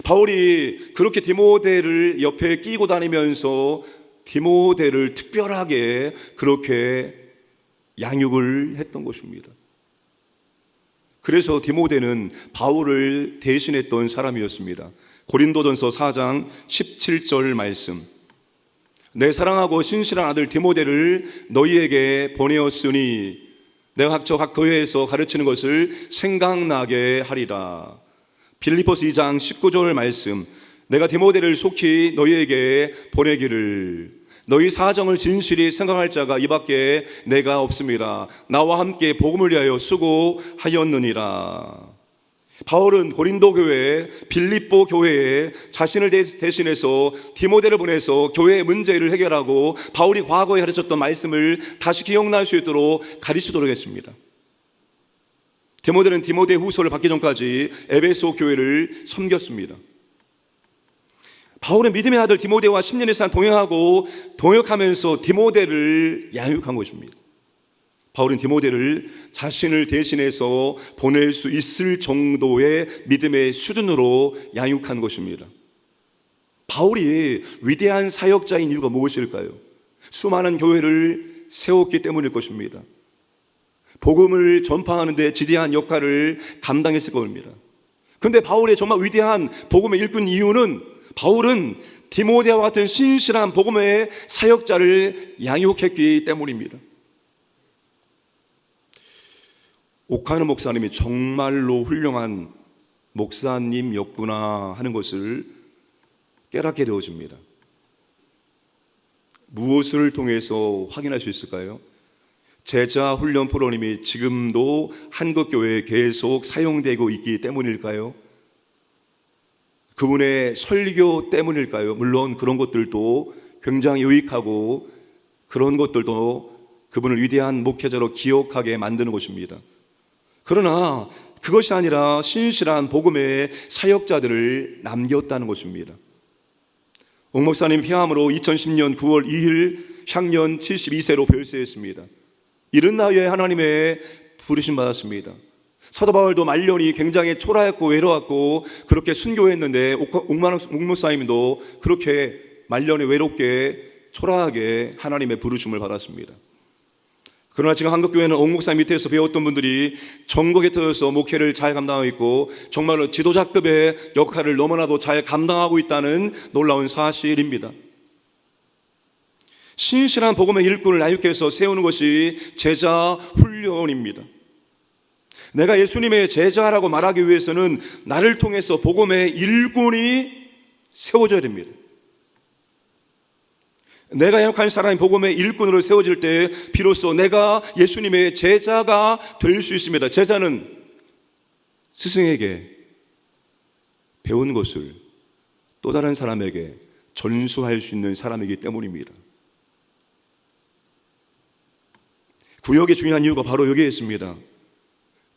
바울이 그렇게 디모데를 옆에 끼고 다니면서 디모데를 특별하게 그렇게 양육을 했던 것입니다. 그래서 디모데는 바울을 대신했던 사람이었습니다. 고린도전서 4장 17절 말씀, 내 사랑하고 신실한 아들 디모데를 너희에게 보내었으니 내가 각 교회에서 가르치는 것을 생각나게 하리라. 빌립보서 2장 19절 말씀, 내가 디모데를 속히 너희에게 보내기를 너희 사정을 진실히 생각할 자가 이밖에 내가 없습니다. 나와 함께 복음을 위하여 수고하였느니라. 바울은 고린도 교회, 빌립보 교회에 자신을 대신해서 디모데를 보내서 교회의 문제를 해결하고 바울이 과거에 가르쳤던 말씀을 다시 기억날 수 있도록 가르치도록 했습니다. 디모데는 디모데 후서를 받기 전까지 에베소 교회를 섬겼습니다. 바울은 믿음의 아들 디모데와 10년 이상 동역하면서 디모데를 양육한 것입니다. 바울은 디모데를 자신을 대신해서 보낼 수 있을 정도의 믿음의 수준으로 양육한 것입니다. 바울이 위대한 사역자인 이유가 무엇일까요? 수많은 교회를 세웠기 때문일 것입니다. 복음을 전파하는 데 지대한 역할을 감당했을 겁니다. 그런데 바울의 정말 위대한 복음의 일꾼 이유는 바울은 디모데와 같은 신실한 복음의 사역자를 양육했기 때문입니다. 옥하는 목사님이 정말로 훌륭한 목사님이었구나 하는 것을 깨닫게 되어집니다. 무엇을 통해서 확인할 수 있을까요? 제자 훈련 프로그램이 지금도 한국교회에 계속 사용되고 있기 때문일까요? 그분의 설교 때문일까요? 물론 그런 것들도 굉장히 유익하고 그런 것들도 그분을 위대한 목회자로 기억하게 만드는 것입니다. 그러나 그것이 아니라 신실한 복음의 사역자들을 남겼다는 것입니다. 옥 목사님 폐암으로 2010년 9월 2일 향년 72세로 별세했습니다. 이른 나이에 하나님의 부르심 받았습니다. 사도 바울도 말년이 굉장히 초라했고 외로웠고 그렇게 순교했는데 옥 목사님도 그렇게 말년에 외롭게 초라하게 하나님의 부르심을 받았습니다. 그러나 지금 한국교회는 옥 목사님 밑에서 배웠던 분들이 전국에 터져서 목회를 잘 감당하고 있고 정말로 지도자급의 역할을 너무나도 잘 감당하고 있다는 놀라운 사실입니다. 신실한 복음의 일꾼을 양육해서 세우는 것이 제자 훈련입니다. 내가 예수님의 제자라고 말하기 위해서는 나를 통해서 복음의 일꾼이 세워져야 됩니다. 내가 양육한 사람이 복음의 일꾼으로 세워질 때 비로소 내가 예수님의 제자가 될 수 있습니다. 제자는 스승에게 배운 것을 또 다른 사람에게 전수할 수 있는 사람이기 때문입니다. 구역의 중요한 이유가 바로 여기에 있습니다.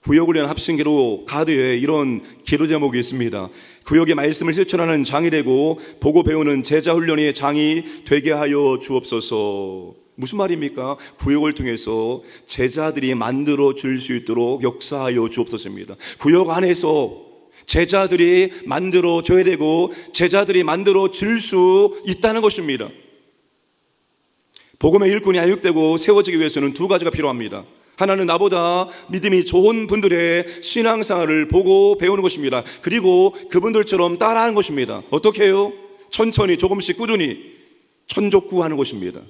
구역을 위한 합승기로 가드에 이런 기도 제목이 있습니다. 구역의 말씀을 실천하는 장이 되고 보고 배우는 제자 훈련의 장이 되게 하여 주옵소서. 무슨 말입니까? 구역을 통해서 제자들이 만들어 줄 수 있도록 역사하여 주옵소서입니다. 구역 안에서 제자들이 만들어 줘야 되고 제자들이 만들어 줄 수 있다는 것입니다. 복음의 일꾼이 양육되고 세워지기 위해서는 두 가지가 필요합니다. 하나는 나보다 믿음이 좋은 분들의 신앙생활을 보고 배우는 것입니다. 그리고 그분들처럼 따라하는 것입니다. 어떻게 해요? 천천히 조금씩 꾸준히 천족구하는 것입니다.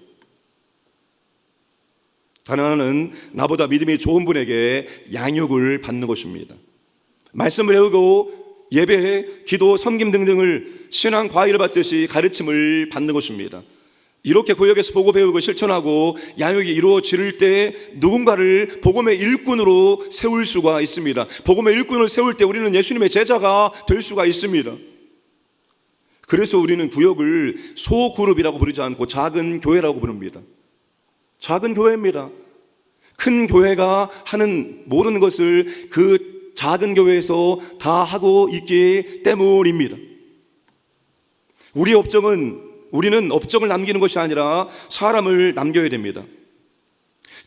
다른 하나는 나보다 믿음이 좋은 분에게 양육을 받는 것입니다. 말씀을 배우고 예배, 기도, 섬김 등등을 신앙 과외를 받듯이 가르침을 받는 것입니다. 이렇게 구역에서 보고 배우고 실천하고 양육이 이루어질 때 누군가를 복음의 일꾼으로 세울 수가 있습니다. 복음의 일꾼을 세울 때 우리는 예수님의 제자가 될 수가 있습니다. 그래서 우리는 구역을 소그룹이라고 부르지 않고 작은 교회라고 부릅니다. 작은 교회입니다. 큰 교회가 하는 모든 것을 그 작은 교회에서 다 하고 있기 때문입니다. 우리는 업적을 남기는 것이 아니라 사람을 남겨야 됩니다.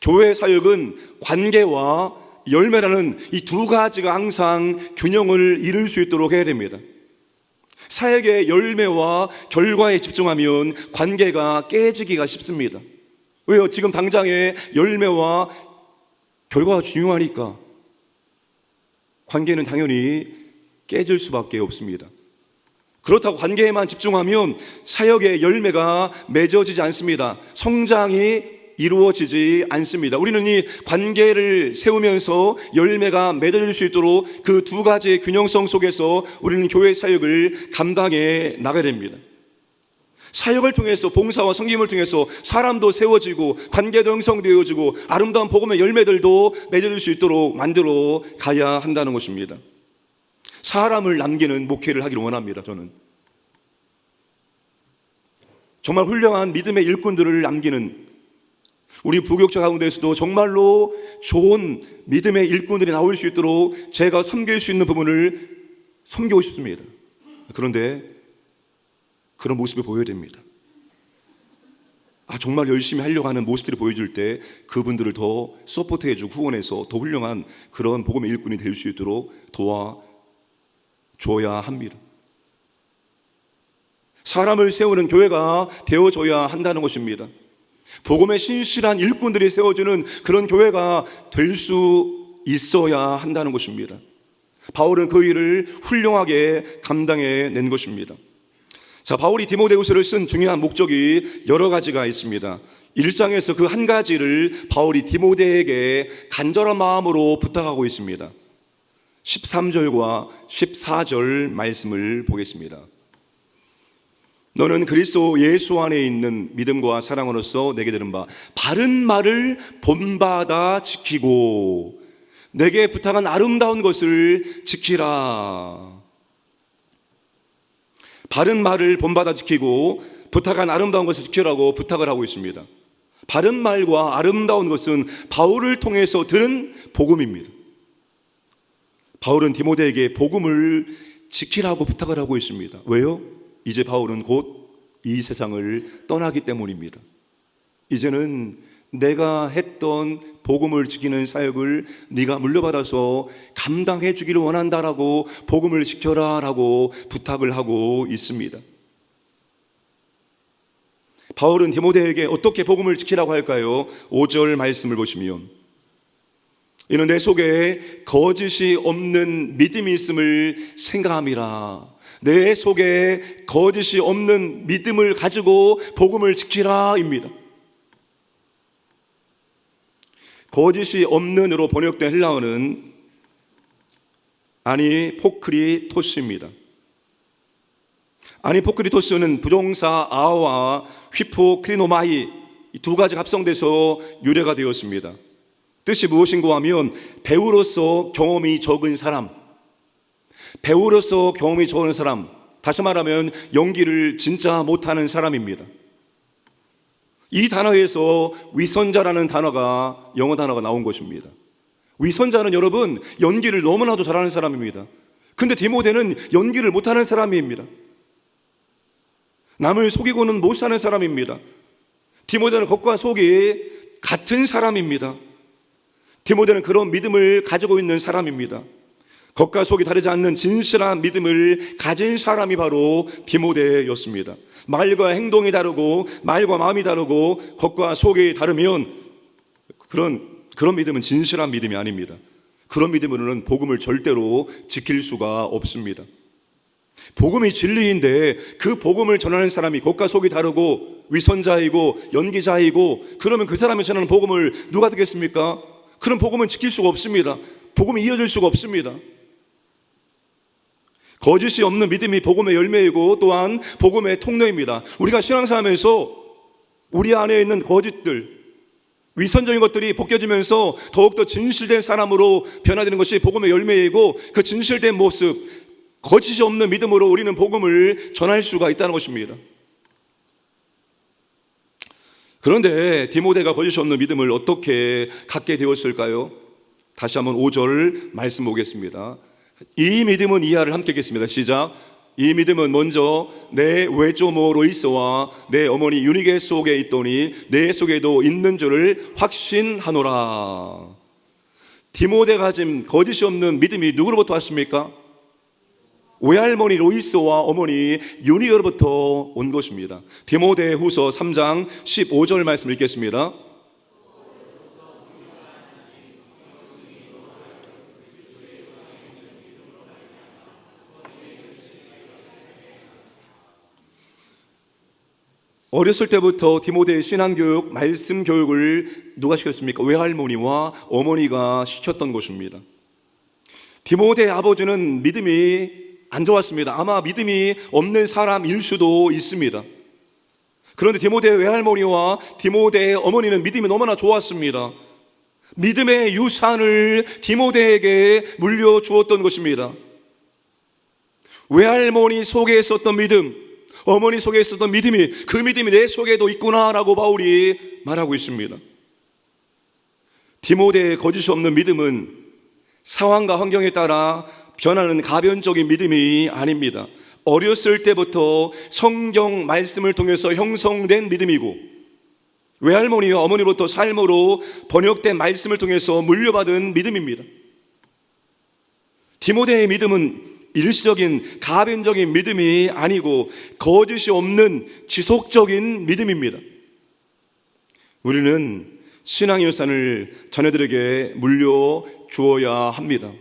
교회 사역은 관계와 열매라는 이 두 가지가 항상 균형을 이룰 수 있도록 해야 됩니다. 사역의 열매와 결과에 집중하면 관계가 깨지기가 쉽습니다. 왜요? 지금 당장의 열매와 결과가 중요하니까 관계는 당연히 깨질 수밖에 없습니다. 그렇다고 관계에만 집중하면 사역의 열매가 맺어지지 않습니다. 성장이 이루어지지 않습니다. 우리는 이 관계를 세우면서 열매가 맺어질 수 있도록 그 두 가지의 균형성 속에서 우리는 교회 사역을 감당해 나가야 됩니다. 사역을 통해서, 봉사와 섬김을 통해서 사람도 세워지고 관계도 형성되어지고 아름다운 복음의 열매들도 맺어질 수 있도록 만들어 가야 한다는 것입니다. 사람을 남기는 목회를 하기를 원합니다. 저는 정말 훌륭한 믿음의 일꾼들을 남기는, 우리 부교육자 가운데서도 정말로 좋은 믿음의 일꾼들이 나올 수 있도록 제가 섬길 수 있는 부분을 섬기고 싶습니다. 그런데 그런 모습을 보여야 됩니다. 정말 열심히 하려고 하는 모습들이 보여줄 때 그분들을 더 서포트해주고 후원해서 더 훌륭한 그런 복음의 일꾼이 될 수 있도록 도와줘야 합니다. 사람을 세우는 교회가 되어줘야 한다는 것입니다. 복음의 신실한 일꾼들이 세워주는 그런 교회가 될 수 있어야 한다는 것입니다. 바울은 그 일을 훌륭하게 감당해 낸 것입니다. 자, 바울이 디모데후서를 쓴 중요한 목적이 여러 가지가 있습니다. 1장에서 그 한 가지를 바울이 디모데에게 간절한 마음으로 부탁하고 있습니다. 13절과 14절 말씀을 보겠습니다. 너는 그리스도 예수 안에 있는 믿음과 사랑으로서 내게 들은 바 바른 말을 본받아 지키고 내게 부탁한 아름다운 것을 지키라. 바른 말을 본받아 지키고 부탁한 아름다운 것을 지키라고 부탁을 하고 있습니다. 바른 말과 아름다운 것은 바울을 통해서 들은 복음입니다. 바울은 디모데에게 복음을 지키라고 부탁을 하고 있습니다. 왜요? 이제 바울은 곧 이 세상을 떠나기 때문입니다. 이제는 내가 했던 복음을 지키는 사역을 네가 물려받아서 감당해 주기를 원한다라고 복음을 지켜라라고 부탁을 하고 있습니다. 바울은 디모데에게 어떻게 복음을 지키라고 할까요? 5절 말씀을 보시면 이는 내 속에 거짓이 없는 믿음이 있음을 생각함이라. 내 속에 거짓이 없는 믿음을 가지고 복음을 지키라입니다. 거짓이 없는으로 번역된 헬라어는 아니포크리토스입니다. 아니포크리토스는 부정사 아와 휘포크리노마이 이 두 가지가 합성돼서 유래가 되었습니다. 뜻이 무엇인가 하면 배우로서 경험이 적은 사람, 배우로서 경험이 적은 사람, 다시 말하면 연기를 진짜 못하는 사람입니다. 이 단어에서 위선자라는 단어가, 영어 단어가 나온 것입니다. 위선자는 여러분 연기를 너무나도 잘하는 사람입니다. 근데 디모데는 연기를 못하는 사람입니다. 남을 속이고는 못 사는 사람입니다. 디모데는 겉과 속이 같은 사람입니다. 디모데는 그런 믿음을 가지고 있는 사람입니다. 겉과 속이 다르지 않는 진실한 믿음을 가진 사람이 바로 디모데였습니다. 말과 행동이 다르고 말과 마음이 다르고 겉과 속이 다르면 그런 믿음은 진실한 믿음이 아닙니다. 그런 믿음으로는 복음을 절대로 지킬 수가 없습니다. 복음이 진리인데 그 복음을 전하는 사람이 겉과 속이 다르고 위선자이고 연기자이고, 그러면 그 사람이 전하는 복음을 누가 듣겠습니까? 그런 복음은 지킬 수가 없습니다. 복음이 이어질 수가 없습니다. 거짓이 없는 믿음이 복음의 열매이고 또한 복음의 통로입니다. 우리가 신앙생활하면서 우리 안에 있는 거짓들, 위선적인 것들이 벗겨지면서 더욱더 진실된 사람으로 변화되는 것이 복음의 열매이고, 그 진실된 모습, 거짓이 없는 믿음으로 우리는 복음을 전할 수가 있다는 것입니다. 그런데 디모데가 거짓이 없는 믿음을 어떻게 갖게 되었을까요? 다시 한번 5절 말씀 보겠습니다. 이 믿음은 이하를 함께 읽겠습니다. 시작. 이 믿음은 먼저 내 외조모 로이스와 내 어머니 유니게 속에 있더니 내 속에도 있는 줄을 확신하노라. 디모데가 가진 거짓이 없는 믿음이 누구로부터 왔습니까? 외할머니 로이스와 어머니 유니게로부터 온 것입니다. 디모데 후서 3장 15절 말씀 읽겠습니다. 어렸을 때부터 디모데의 신앙교육, 말씀 교육을 누가 시켰습니까? 외할머니와 어머니가 시켰던 것입니다. 디모데의 아버지는 믿음이 안 좋았습니다. 아마 믿음이 없는 사람일 수도 있습니다. 그런데 디모데의 외할머니와 디모데의 어머니는 믿음이 너무나 좋았습니다. 믿음의 유산을 디모데에게 물려주었던 것입니다. 외할머니 속에 있었던 믿음, 어머니 속에 있었던 믿음이, 그 믿음이 내 속에도 있구나라고 바울이 말하고 있습니다. 디모데의 거짓이 없는 믿음은 상황과 환경에 따라 변하는 가변적인 믿음이 아닙니다. 어렸을 때부터 성경 말씀을 통해서 형성된 믿음이고, 외할머니와 어머니로부터 삶으로 번역된 말씀을 통해서 물려받은 믿음입니다. 디모데의 믿음은 일시적인 가변적인 믿음이 아니고 거짓이 없는 지속적인 믿음입니다. 우리는 신앙의 유산을 자녀들에게 물려주어야 합니다.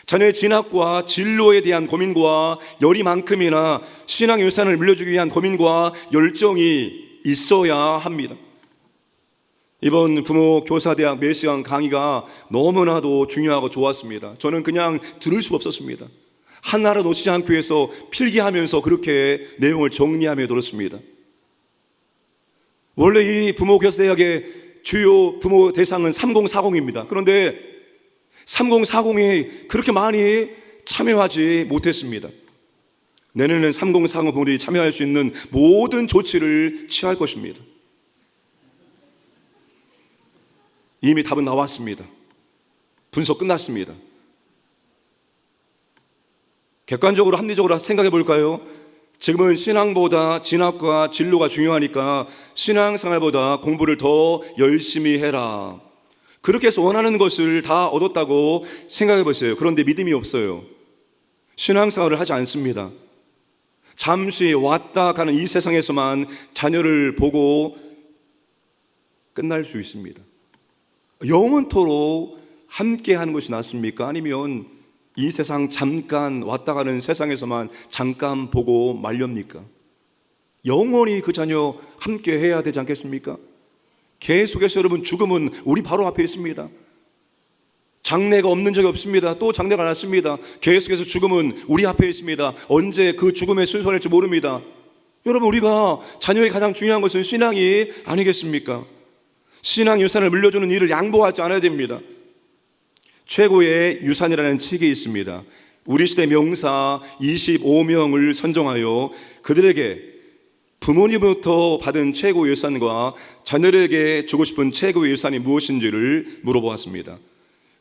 자녀의 진학과 진로에 대한 고민과 열이만큼이나 신앙의 유산을 물려주기 위한 고민과 열정이 있어야 합니다. 이번 부모 교사대학 매시간 강의가 너무나도 중요하고 좋았습니다. 저는 그냥 들을 수가 없었습니다. 하나를 놓치지 않기 위해서 필기하면서 그렇게 내용을 정리하며 들었습니다. 원래 이 부모 교사대학의 주요 부모 대상은 3040입니다. 그런데 3040이 그렇게 많이 참여하지 못했습니다. 내년에는 3040 부모들이 참여할 수 있는 모든 조치를 취할 것입니다. 이미 답은 나왔습니다. 분석 끝났습니다. 객관적으로 합리적으로 생각해 볼까요? 지금은 신앙보다 진학과 진로가 중요하니까 신앙생활보다 공부를 더 열심히 해라. 그렇게 해서 원하는 것을 다 얻었다고 생각해 보세요. 그런데 믿음이 없어요. 신앙생활을 하지 않습니다. 잠시 왔다 가는 이 세상에서만 자녀를 보고 끝날 수 있습니다. 영원토록 함께 하는 것이 낫습니까? 아니면 이 세상 잠깐 왔다 가는 세상에서만 잠깐 보고 말렵니까? 영원히 그 자녀 함께 해야 되지 않겠습니까? 계속해서 여러분, 죽음은 우리 바로 앞에 있습니다. 장래가 없는 적이 없습니다. 또 장래가 났습니다. 계속해서 죽음은 우리 앞에 있습니다. 언제 그 죽음의 순서가 될지 모릅니다. 여러분, 우리가 자녀의 가장 중요한 것은 신앙이 아니겠습니까? 신앙 유산을 물려주는 일을 양보하지 않아야 됩니다. 최고의 유산이라는 책이 있습니다. 우리 시대 명사 25명을 선정하여 그들에게 부모님부터 받은 최고의 유산과 자녀에게 주고 싶은 최고의 유산이 무엇인지를 물어보았습니다.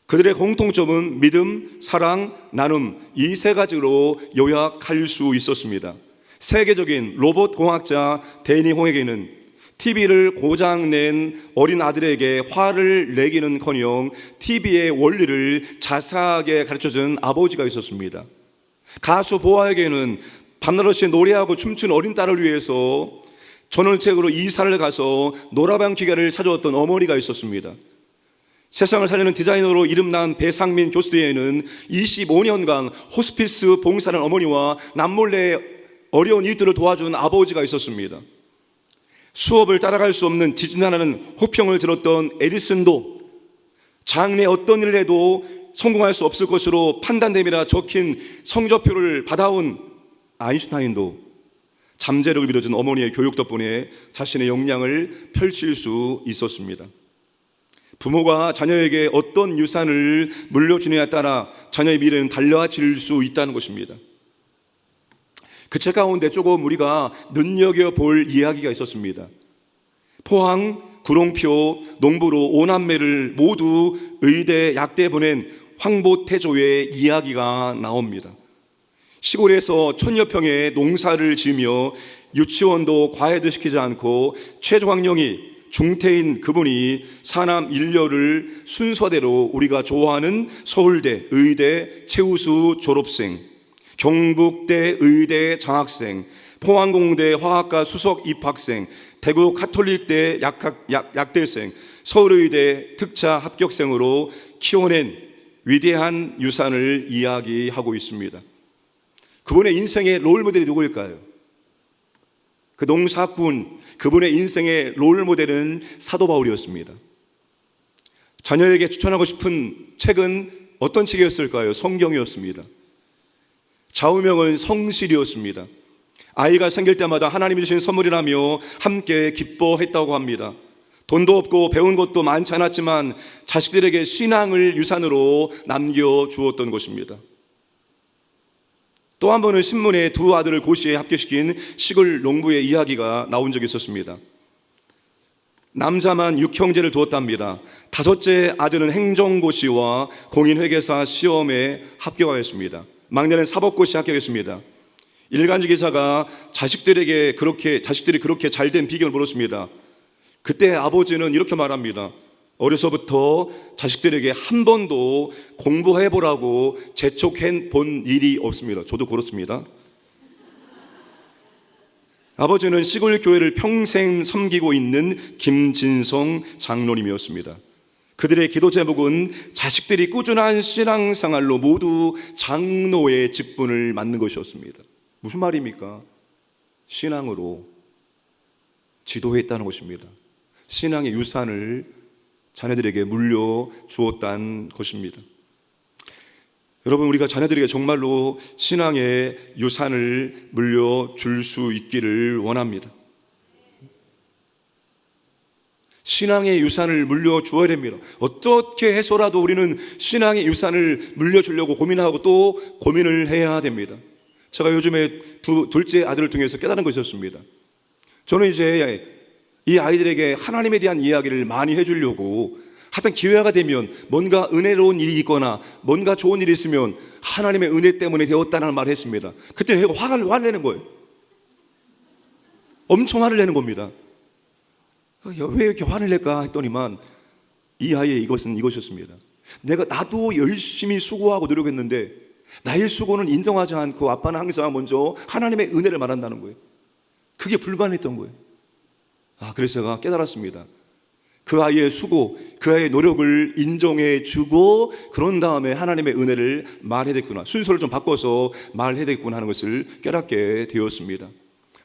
그들의 공통점은 믿음, 사랑, 나눔, 이 세 가지로 요약할 수 있었습니다. 세계적인 로봇 공학자 데니 홍에게는 TV를 고장낸 어린 아들에게 화를 내기는커녕 TV의 원리를 자세하게 가르쳐준 아버지가 있었습니다. 가수 보아에게는 밤낮없이 노래하고 춤춘 어린 딸을 위해서 전원책으로 이사를 가서 노라방 기계를 찾아왔던 어머니가 있었습니다. 세상을 살리는 디자이너로 이름난 배상민 교수에는 25년간 호스피스 봉사하는 어머니와 남몰래 어려운 이들을 도와준 아버지가 있었습니다. 수업을 따라갈 수 없는 지진하는 호평을 들었던 에디슨도 장래 어떤 일을 해도 성공할 수 없을 것으로 판단됨이라 적힌 성적표를 받아온 아인슈타인도 잠재력을 믿어준 어머니의 교육 덕분에 자신의 역량을 펼칠 수 있었습니다. 부모가 자녀에게 어떤 유산을 물려주느냐에 따라 자녀의 미래는 달라질 수 있다는 것입니다. 그 책 가운데 조금 우리가 눈여겨볼 이야기가 있었습니다. 포항, 구롱표, 농부로 5남매를 모두 의대, 약대 보낸 황보태조의 이야기가 나옵니다. 시골에서 1000여 평의 농사를 지으며 유치원도 과외도 시키지 않고 최종학령이 중퇴인 그분이 사남 일녀를 순서대로 우리가 좋아하는 서울대, 의대, 최우수 졸업생, 경북대 의대 장학생, 포항공대 화학과 수석 입학생, 대구 카톨릭대 약대생, 서울의대 특차 합격생으로 키워낸 위대한 유산을 이야기하고 있습니다. 그분의 인생의 롤모델이 누구일까요? 그 농사꾼, 그분의 인생의 롤모델은 사도 바울이었습니다. 자녀에게 추천하고 싶은 책은 어떤 책이었을까요? 성경이었습니다. 좌우명은 성실이었습니다. 아이가 생길 때마다 하나님이 주신 선물이라며 함께 기뻐했다고 합니다. 돈도 없고 배운 것도 많지 않았지만 자식들에게 신앙을 유산으로 남겨주었던 것입니다. 또 한 번은 신문에 두 아들을 고시에 합격시킨 시골 농부의 이야기가 나온 적이 있었습니다. 남자만 6형제를 두었답니다. 5째 아들은 행정고시와 공인회계사 시험에 합격하였습니다. 막내는 사법고시 합격했습니다. 일간지 기자가 자식들이 그렇게 잘된 비결을 물었습니다. 그때 아버지는 이렇게 말합니다. 어려서부터 자식들에게 한 번도 공부해보라고 재촉해 본 일이 없습니다. 저도 그렇습니다. 아버지는 시골 교회를 평생 섬기고 있는 김진성 장로님이었습니다. 그들의 기도 제목은 자식들이 꾸준한 신앙생활로 모두 장로의 직분을 맡는 것이었습니다. 무슨 말입니까? 신앙으로 지도했다는 것입니다. 신앙의 유산을 자녀들에게 물려주었다는 것입니다. 여러분, 우리가 자녀들에게 정말로 신앙의 유산을 물려줄 수 있기를 원합니다. 신앙의 유산을 물려주어야 됩니다. 어떻게 해서라도 우리는 신앙의 유산을 물려주려고 고민하고 또 고민을 해야 됩니다. 제가 요즘에 둘째 아들을 통해서 깨달은 것이 있었습니다. 저는 이제 이 아이들에게 하나님에 대한 이야기를 많이 해주려고 하여튼 기회가 되면 뭔가 은혜로운 일이 있거나 뭔가 좋은 일이 있으면 하나님의 은혜 때문에 되었다는 말을 했습니다. 그때 화를 내는 거예요. 엄청 화를 내는 겁니다. 왜 이렇게 화를 낼까 했더니만 이 아이의 이것이었습니다. 나도 열심히 수고하고 노력했는데 나의 수고는 인정하지 않고 아빠는 항상 먼저 하나님의 은혜를 말한다는 거예요. 그게 불만했던 거예요. 그래서 제가 깨달았습니다. 그 아이의 수고, 그 아이의 노력을 인정해 주고 그런 다음에 하나님의 은혜를 말해야 되겠구나, 순서를 좀 바꿔서 말해야 되겠구나 하는 것을 깨닫게 되었습니다.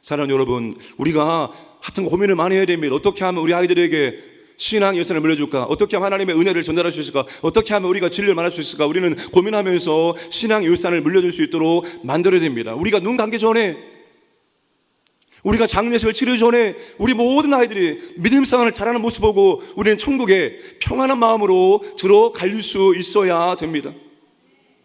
사랑하는 여러분, 우리가 하여튼 고민을 많이 해야 됩니다. 어떻게 하면 우리 아이들에게 신앙 유산을 물려줄까? 어떻게 하면 하나님의 은혜를 전달할 수 있을까? 어떻게 하면 우리가 진리를 말할 수 있을까? 우리는 고민하면서 신앙 유산을 물려줄 수 있도록 만들어야 됩니다. 우리가 눈 감기 전에, 우리가 장례식을 치르기 전에 우리 모든 아이들이 믿음 생활을 잘하는 모습 보고 우리는 천국에 평안한 마음으로 들어갈 수 있어야 됩니다.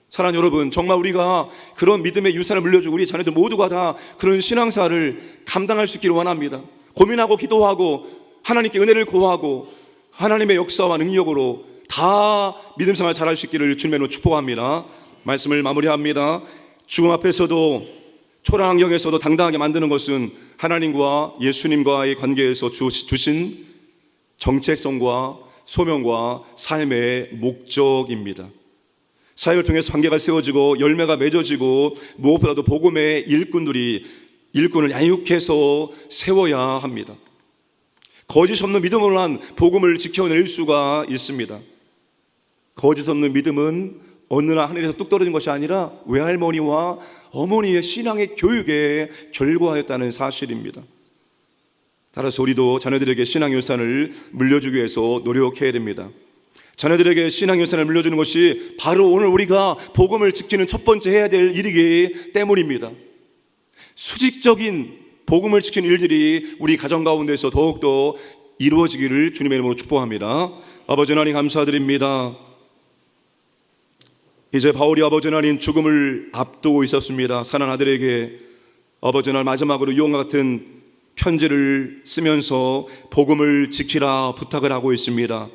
사랑하는 여러분, 정말 우리가 그런 믿음의 유산을 물려주고 우리 자녀들 모두가 다 그런 신앙생활을 감당할 수 있기를 원합니다. 고민하고 기도하고 하나님께 은혜를 구하고 하나님의 역사와 능력으로 다 믿음생활 잘할 수 있기를 주님으로 축복합니다. 말씀을 마무리합니다. 죽음 앞에서도 초라한 환경에서도 당당하게 만드는 것은 하나님과 예수님과의 관계에서 주신 정체성과 소명과 삶의 목적입니다. 사역을 통해서 관계가 세워지고 열매가 맺어지고 무엇보다도 복음의 일꾼을 양육해서 세워야 합니다. 거짓 없는 믿음으로만 복음을 지켜낼 수가 있습니다. 거짓 없는 믿음은 어느 날 하늘에서 뚝 떨어진 것이 아니라 외할머니와 어머니의 신앙의 교육에 결과였다는 사실입니다. 따라서 우리도 자녀들에게 신앙 유산을 물려주기 위해서 노력해야 됩니다. 자녀들에게 신앙 유산을 물려주는 것이 바로 오늘 우리가 복음을 지키는 첫 번째 해야 될 일이기 때문입니다. 수직적인 복음을 지키는 일들이 우리 가정 가운데서 더욱더 이루어지기를 주님의 이름으로 축복합니다. 아버지 하나님 감사드립니다. 이제 바울이 아버지 하나님 죽음을 앞두고 있었습니다. 사는 아들에게 아버지 하나님 마지막으로 유언과 같은 편지를 쓰면서 복음을 지키라 부탁을 하고 있습니다.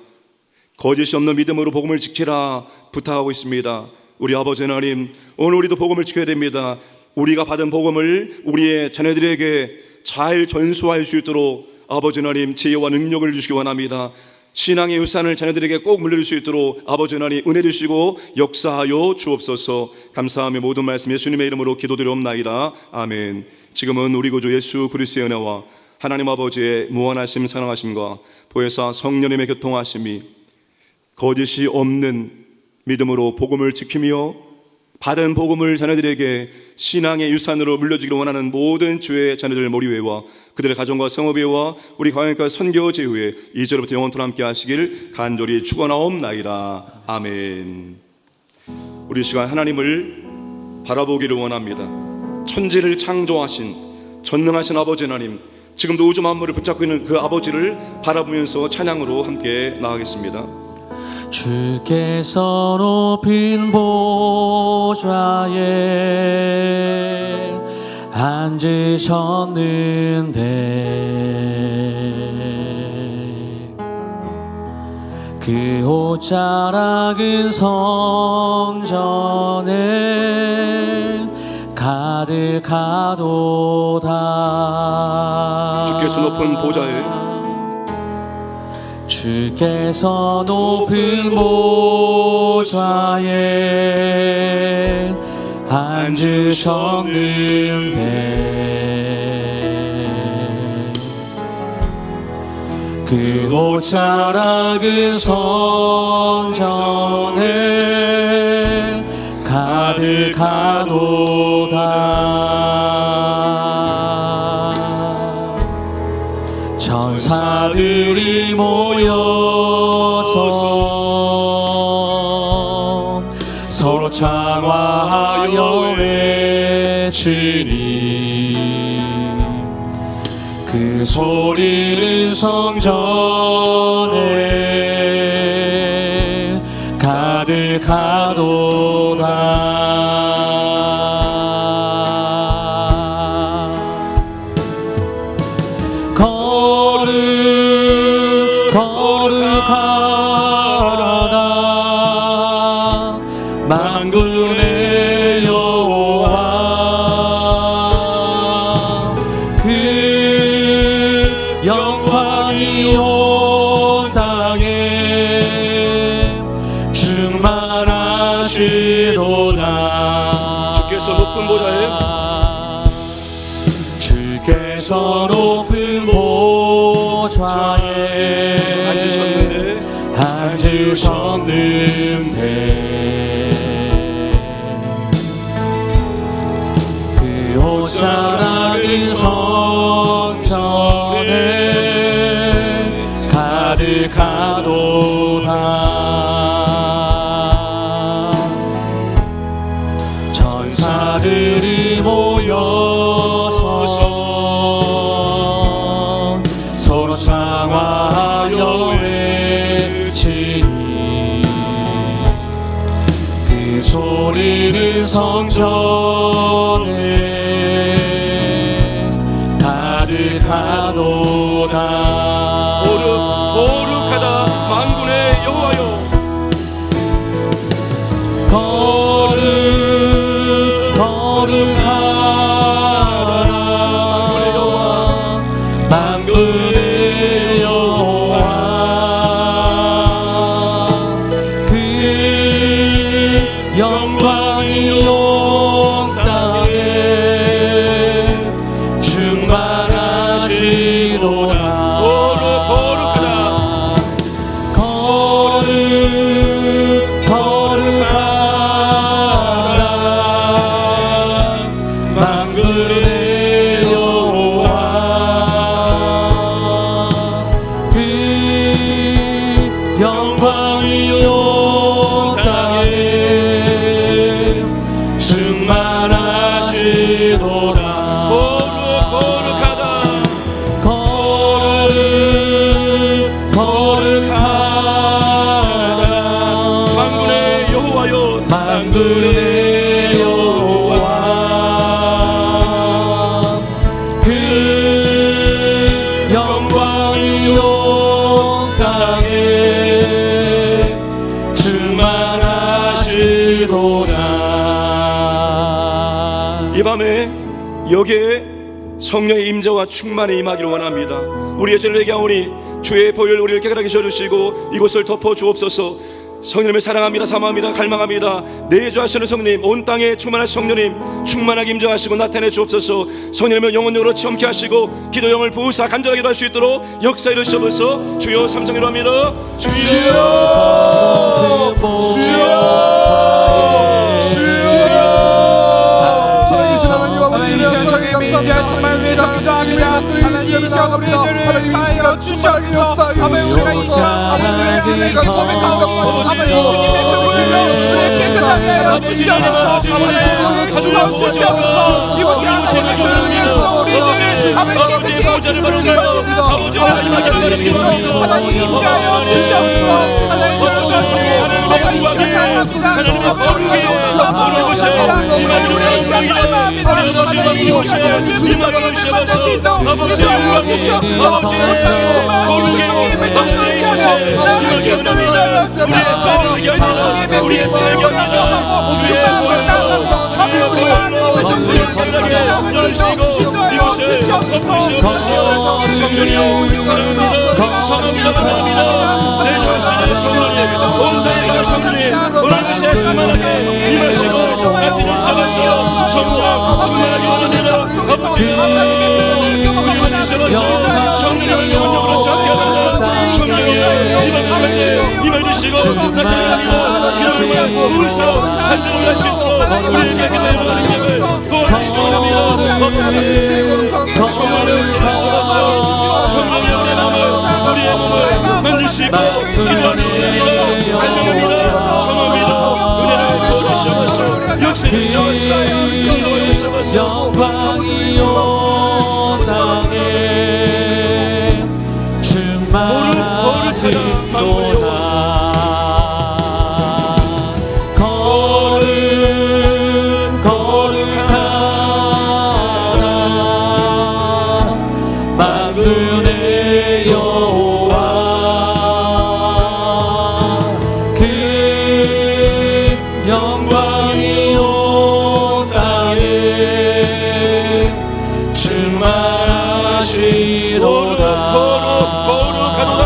거짓이 없는 믿음으로 복음을 지키라 부탁하고 있습니다. 우리 아버지 하나님, 오늘 우리도 복음을 지켜야 됩니다. 우리가 받은 복음을 우리의 자녀들에게 잘 전수할 수 있도록 아버지 하나님 지혜와 능력을 주시기 원합니다. 신앙의 유산을 자녀들에게 꼭 물려줄 수 있도록 아버지 하나님 은혜 주시고 역사하여 주옵소서. 감사하며 모든 말씀 예수님의 이름으로 기도드리옵나이다. 아멘. 지금은 우리 구주 예수 그리스도의 은혜와 하나님 아버지의 무한하심 사랑하심과 보혜사 성령님의 교통하심이 거짓이 없는 믿음으로 복음을 지키며 받은 복음을 자녀들에게 신앙의 유산으로 물려주기를 원하는 모든 주의 자녀들 머리 위에와 그들의 가정과 성업 위에와 우리 광역과 선교제 위에 이제로부터 영원토록 함께 하시길 간절히 축원하옵나이다. 아멘. 우리 시간 하나님을 바라보기를 원합니다. 천지를 창조하신 전능하신 아버지 하나님, 지금도 우주 만물을 붙잡고 있는 그 아버지를 바라보면서 찬양으로 함께 나가겠습니다. 주께서 높인 보좌에 앉으셨는데 그 옷자락은 성전에 가득하도다. 주께서 높은 보좌에 주께서 높은 보좌에 앉으셨는데 그 옷자락은 성전에 가득하도다. 천사들이 모여서 서로 창화하여 외치니 그 소리는 성전에 가득하도다. 거룩하다 만군의 여호와, 그 영광이 온 땅에 충만하시도다. 주께서 높은 보좌에 주께서 높은 보좌에 앉으셨는데 그 옷자락은 성전에 가득하도다. 천사들이 모여서 서로 창화하여 외치니 그 소리는 성전에 가득하도다. 거룩하다 만군의 여호와여, 거룩하다 만군의 여호와, 그 영광이 온 땅에 충만하시도다. 거룩하다 영광이 온 땅에 충만하시도다. 거룩하다. 거룩하다. 만군의 여호와여, 만군의 여호와, 그 영광이 온 땅에 충만하시도다. 이 밤에 여기에 성령의 임재와 충만의 임하기를 원합니다. 우리의 죄를 회개하오니 주의 보혈 우리를 깨끗하게 져주시고 이곳을 덮어 주옵소서. 성령님을 사랑합니다. 사모합니다. 갈망합니다. 내주하시는 성령님, 온 땅에 충만하신 성령님 충만하게 임재하시고 나타내 주옵소서. 성령님을 영혼적으로 체험케 하시고 기도영을 부으사 간절하게 할 수 있도록 역사에 이르시옵소서. 주여 삼성으로 합니다. 주여 정말 감사합니다. 하나님 이 시간 충만하게 역사하여 주옵소서. 아버지의 은혜가 고백합니다. 아버지의 주님의 그분을 우리의 깨끗하게 하여 주시옵소서. 아버지의 주시옵소서. 이곳이 아버지의 은혜로서 우리들을 아버지 깨끗이 해주시옵소서. 하나님 임재하여 주시옵소서. 하나님 주시옵소서. 아버지 사랑합니다. 영광이 온 땅에 충만하시도다. 거룩하다. 만군의 여호와, 그 영광이 온 땅에 충만하시도다. 거룩하다.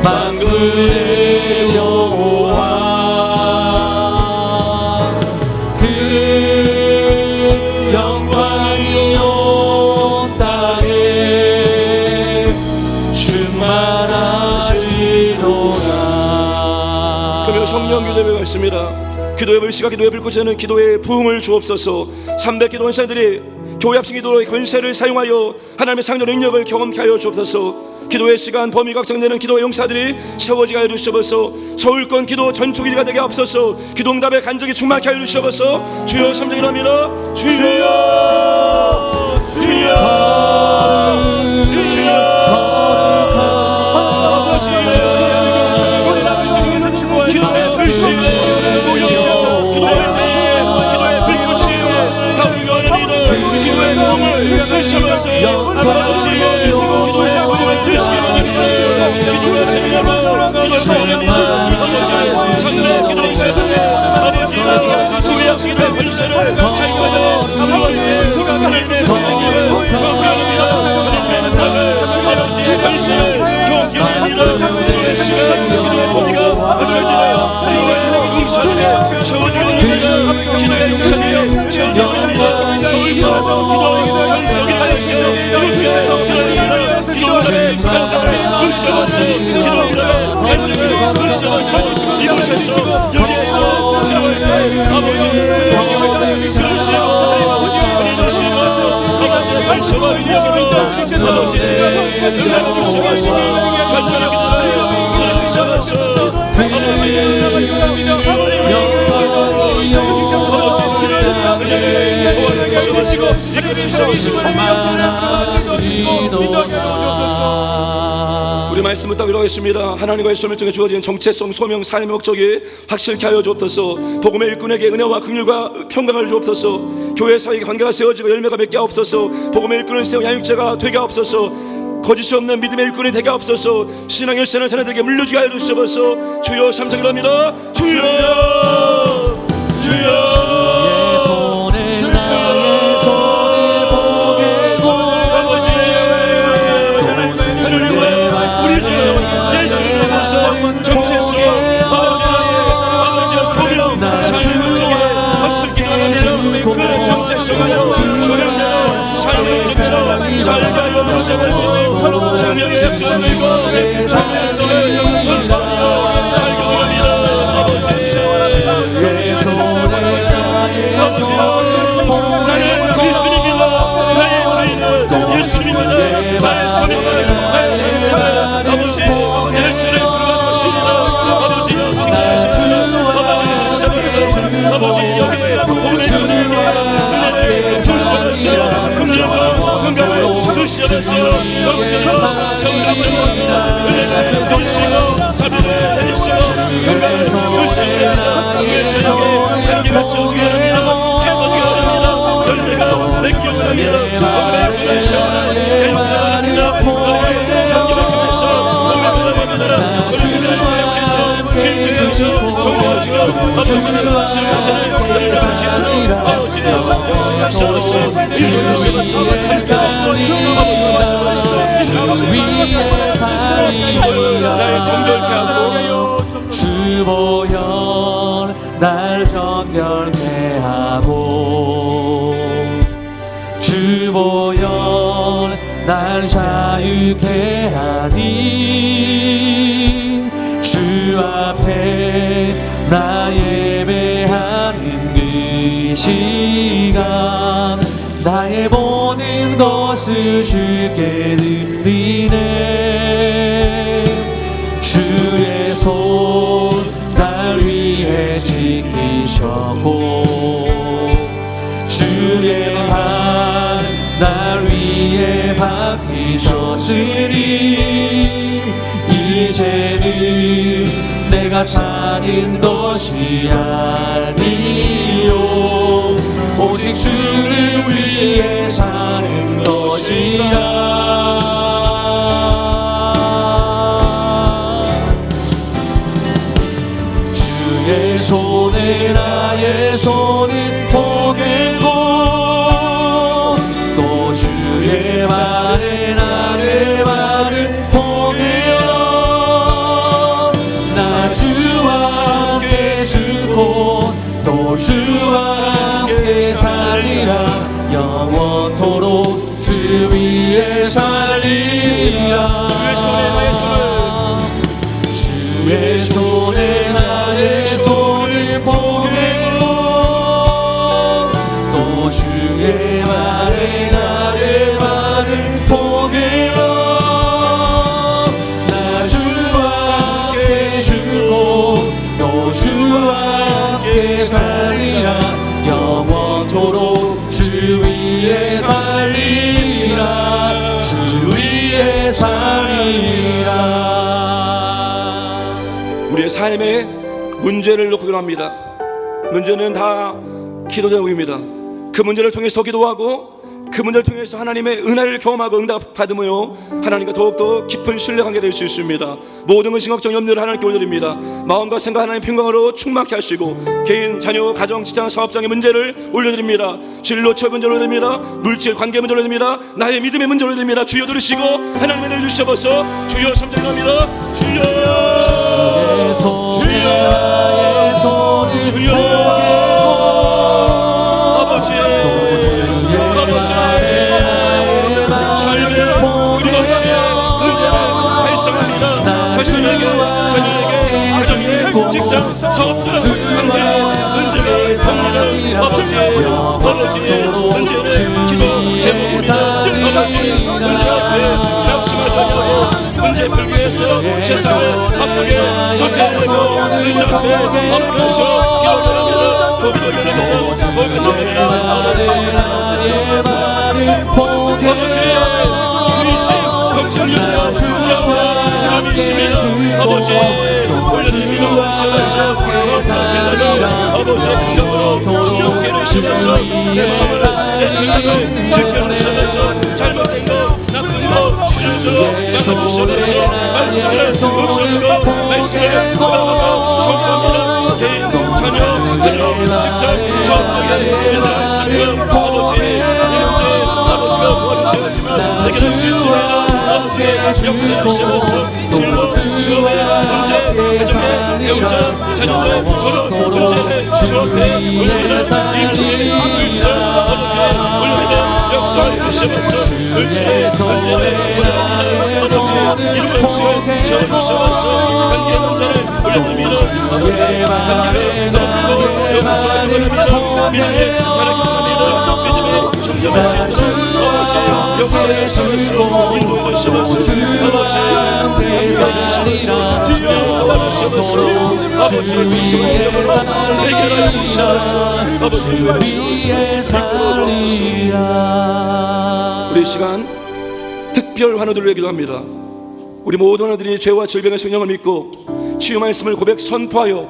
만군의 여호와, 그 영광이 온 땅에 충만하시도다. 그러면 성령 기도에 있습니다. 기도의 불씨가 기도의 불꽃이 되는 기도의 부흥을 주옵소서. 300기도 원사들이 교회 합심 기도의 권세를 사용하여 하나님의 창조 능력을 경험케 하여 주옵소서. 기도의 시간 범위 각정되는 기도의 용사들이 세워지게 하여 주시옵소서. 서울권 기도 전초기가 되게 앞서서 기도응답의 간절히 충만케 하여 주시옵소서. 주여 삼정이랍니다. 주여 주여 주여 기도의 불씨 기도의 불꽃이 가운데 원합니다. 기도의 몸을 주시옵소서. 아버지 기도의 몸을 주시기 바랍니다. 기도의 세미나로 기도의 사랑합니다. 아버지 장래 기도의 세상에 아버지 교회 학생의 권세를 자유하여 하나님의 사랑을 경험합니다. 하나님의 사랑을 아버지의 권세를 경험합니다. 기도의 시간 기도의 범위가 어쩔때요 기도의 용사들의 세워지게 됩니다. 기도의 용사들의 세워지게 됩니다. 서울서 기도의 전적인 하나님께서 기도의 기도의 간절을 주시옵소서. 기도의 간절을 주시옵소서. 이곳에서 여기에서 아버지 주시옵소서. 말씀을 믿습니다. 아버지 은혜를 주셔서 간절하게 주셔서 우리 말씀을 딱 이루겠습니다. 하나님과의 소명을 통해 주어진 정체성, 소명, 삶의 목적이 확실케 하여 주옵소서. 복음의 일꾼에게 은혜와 긍휼과 평강을 주옵소서. 교회 사이에 관계가 세워지고 열매가 맺게 하옵소서. 복음의 일꾼을 세워 양육자가 되게 하옵소서. 거짓이 없는 믿음의 일꾼이 되게 하옵소서. 신앙의 열쇠는 자녀들에게 물려주게 하여 주옵소서. 주여 삼성이랍니다. 주여 주여 주보혈 날 정결케 하고 주보혈 날 자유케 하니 주 앞에 나 예배하는 그 시간 나의 모든 것을 주께 드리네. 주의 손 날 위해 지키셨고 주의 발 날 위해 박히셨으니 이제는 내가 사는 것이 아니요 오직 주를 위해 사는 것이야. 주의 손에 나의 손을 포개고 또 주의 발에 나의 발을 포개어 나 주와 함께 죽고 또 주와 함께 살리라. 영원토록 주 위에 살리라. 주의 손에 나의 손을 포개고 또 주의 발에 나의 발을 포개어 나 주와 함께 죽고 또 주와 함께 살리라. 영원토록 주 위에 살리라. 주 위에 살리라. 우리의 삶의 문제를 놓고 기도합니다. 문제는 다 기도 제목입니다. 그 문제를 통해서 더 기도하고 그 문제를 통해서 하나님의 은혜를 경험하고 응답받으며 하나님과 더욱더 깊은 신뢰관계가 될 수 있습니다. 모든 것이 걱정 염려를 하나님께 올려드립니다. 마음과 생각 하나님의 평강으로 충만케 하시고 개인, 자녀, 가정, 직장, 사업장의 문제를 올려드립니다. 진로, 처 문제를 올려드립니다. 물질, 관계 문제를 올려드립니다. 나의 믿음의 문제를 올려드립니다. 주여 들으시고 하나님의 은혜를 주셔서 주여 삼성합니다. 주여 주의 손을 주여 아버지 삶의 끊임없이 은혜를 발성합니다. 자신에게, 자녀에게, 가정에게, 직장, 사업들, 관계, 은혜를 겁니다. 아버지 은혜는 기도 제목입니다. 현재 불교에서 세상을 바꾸게 조제하고 의지 앞에 엎드려서 기도합니다. 고백합니다. 아버지 긍휼하여 영원한 존재하심이여 아버지 올려드립니다. 시험에서 거듭하시다가 아버지의 긍휼으로 주님께 이르시면서 내 마음을 내 생각을 지켜내시면서 잘못된 거 나쁜 거 이들도 나가주시면서 말씀을 묵상하고 말씀을 받아가고 성공합니다. 개인, 자녀, 가족, 직장, 사업장에 인정하시며 아버지 이 문제 아버지가 원하시지만 해결할 수 있습니다. 아버지의 역사하시면서 진로, 시험의 문제, 가정의 배우자, 자녀들의 결혼 문제를 주앞에 올립니다. 임신, 출산, 아버지의 올립니다. 역사를 하시면서 물질의 문제를 올립니다. 아버지 이름 없이 시험하시면서 관계 문제를 올려드립니다. 아버지 관계를 떨어뜨리고 여기서 올립니다. 믿음의 자라기 원합니다. 믿음의 정점할 수 있도록 아버지 역사에 서면서 인도해 주시면서 아버지 역사에 주여 와주시면서 아버지 위시의 영으로 해결하여 주시면서 아버지 위시면서 이끌어 주옵소서. 우리 시간 특별 환우들을 기도합니다. 우리 모든 환우들이 죄와 질병의 성령을 믿고 치유 말씀을 고백 선포하여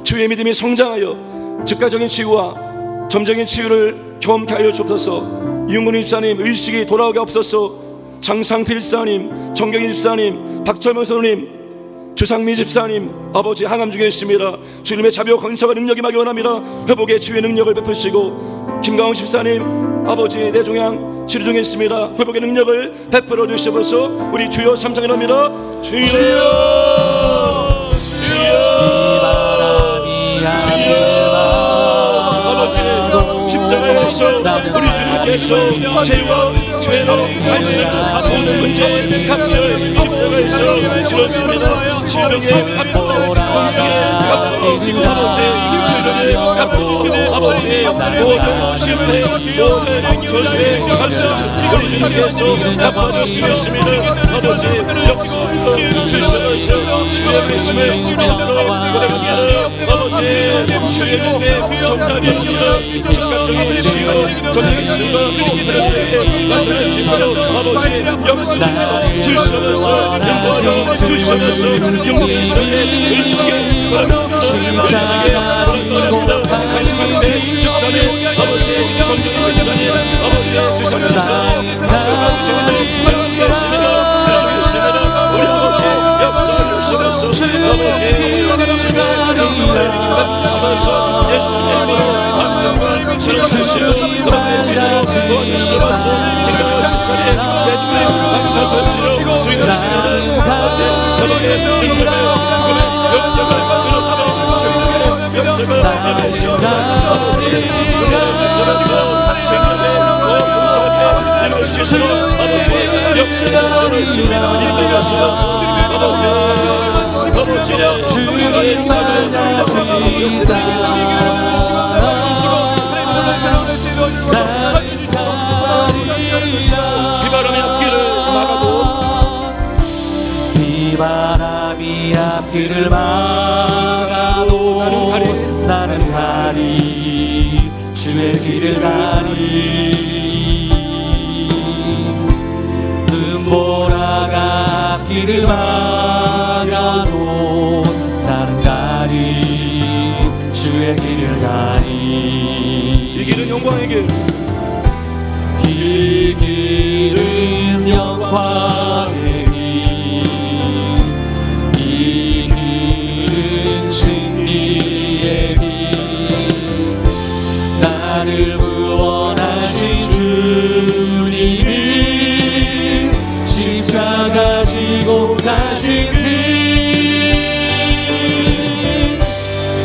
치유의 믿음이 성장하여 즉각적인 치유와 점적인 치유를 경험케 하여 주옵소서. 이윤근 집사님 의식이 돌아오게 없어서 장상필 집사님, 정경희 집사님, 박철명 선우님, 주상미 집사님 아버지 항암 중에 있습니다. 주님의 자비와 권세와 능력이 임하기 원합니다. 회복의 치유의 능력을 베푸시고 김강훈 집사님 아버지 뇌종양 치료 중에 있습니다. 회복의 능력을 베풀어 주시옵소서. 우리 주여 3장에 납니다. 주여 십자가에서 우리 주님께서 죄와 죄로 발생한 모든 문제의 값을 십자가에서 치렀습니다. 질병의 값도 공중의 값도 아버지 질병의 값도 아버지 모든 실패 모든 저주의 값을 우리 주님께서 갚아주시겠습니다. 아버지 역사에서 주셔서 치유의 말씀을 믿음으로 고백합니다. 아버지 주의 능력의 정답입니다. 즉각적인 치유 전적인 치유가 하나님의 나타날 수 있도록 아버지 역사에서 주셔서 인도하여 주셔서 영웅의 세계 의식에 돌아갑니다. 의식에 돌아갑니다. 강상대 집사님 아버지 전적인 집사님 아버지 주상의 집사님 강상대 계십니다. 지나고 계십니다. 우리 아버지 역사하시면서 아버지 갚으시면서 예수님의 감사과 전하시고 도와주시고 도와주시면서 지금 시절에 예수님의 감사선지로 주인하십니다. 아버지 여러분의 능력을 죽음의 역사가 이루어지며 생명의 역사가 임하시옵니다. 아버지 은혜를 생명의 감사하게 임할 수 있도록 아버지 역사를 하시면서 인도하시면서 아버지 주의 비바람이 앞길을 막아도 비바람이 앞길을 막아도 나는 가리 주의 길을 가리 눈보라가 앞길을 막아도 나는 가리 주의 길을 가리 이 길은 영광의 길 이 길은 영광의 길 이 길은 승리의 길 나를 구원하신 주님이 십자가 지고 가신 길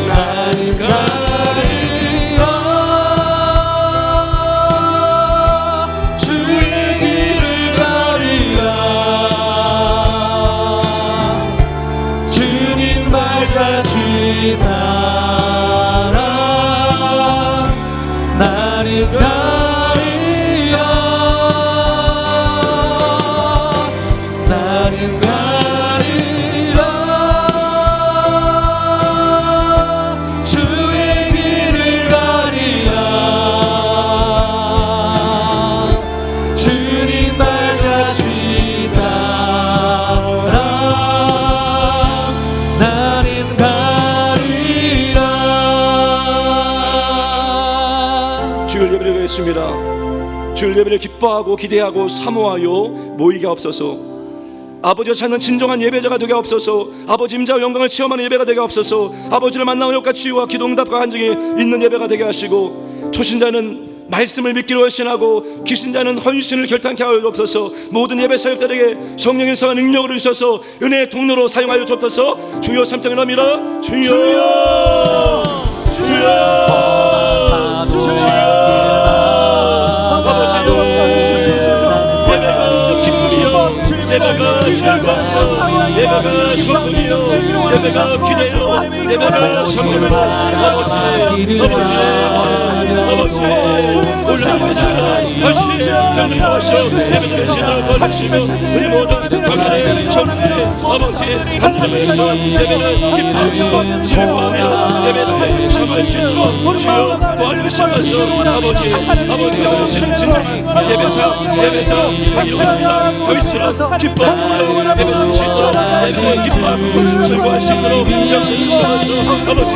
나는 가리라 주일 예배를 기뻐하고 기대하고 사모하여 모이게 없어서, 아버지가 찾는 진정한 예배자가 되게 없어서, 아버지 임자와 영광을 체험하는 예배가 되게 없어서, 아버지를 만나는 효과 치유와 기도 응답과 간증이 있는 예배가 되게 하시고, 초신자는 말씀을 믿기로 헌신하고 귀신자는 헌신을 결단케 하여 주옵소서. 모든 예배 사역자에게 성령의 성한 능력으로 주셔서 은혜의 통로로 사용하여 주옵소서. 주여 삼창을 합니다. 주여 주여 아버지 예배가 기쁨이요, 예배가 즐거워요, 예배가 소금이요, 예배가 기대요, 예배가 성령을 아버지 올라갑니다. 다시 경륜하셔 예배를 시도를 벌이시며 우리 모든 광야의 정부의 아버지 한점에서 예배를 기뻐하며 즐거워하며 예배를 참을 수 있도록 주여 도와주시면서 아버지가 그러시는 진정한 예배자 하기로합니다. 거기서 기뻐하며 예배를 시도록 예배를 기뻐하며 즐거워할 수 있도록 역사주시면서 아버지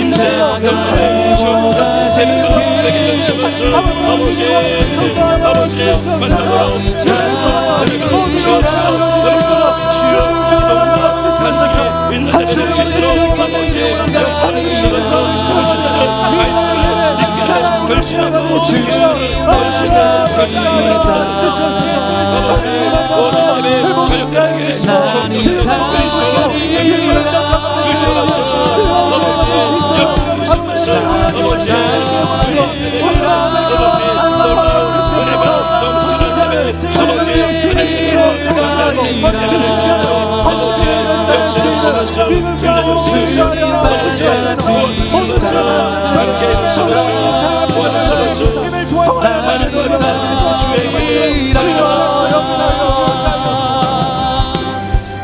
임재 영광의 시원한 예배가 되게 주시면서 아버지 만남으로 예배가 주옵소서. 주여 기도합니다. 간섭이 있는 예배를 시도록 아버지 역사를 주시면서 주신다는 말씀을 믿게 결심하고 헌신을 아버지 모든 예배 저녁들에게 주옵소서. 주셔서 아버지 역사를 주시면서 은혜가 넘치는 예배 아버지 하나님께서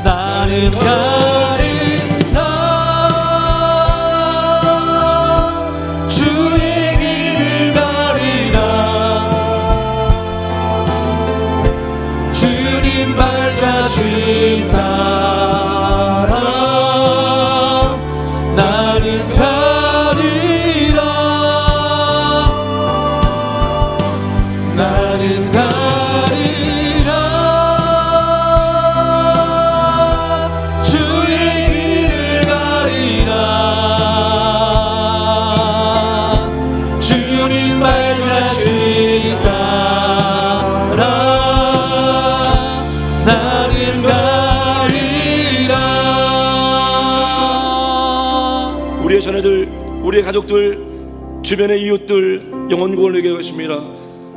나는 가리라 주의 길을 가리라 주님 발자 주님 따라 나는 가리라 나는 가리라 주의 길을 가리라 주님 발자 주님 따라 나는 가리라. 우리의 자녀들, 우리의 가족들, 주변의 이웃들 영혼 구원을 위해 것입니다.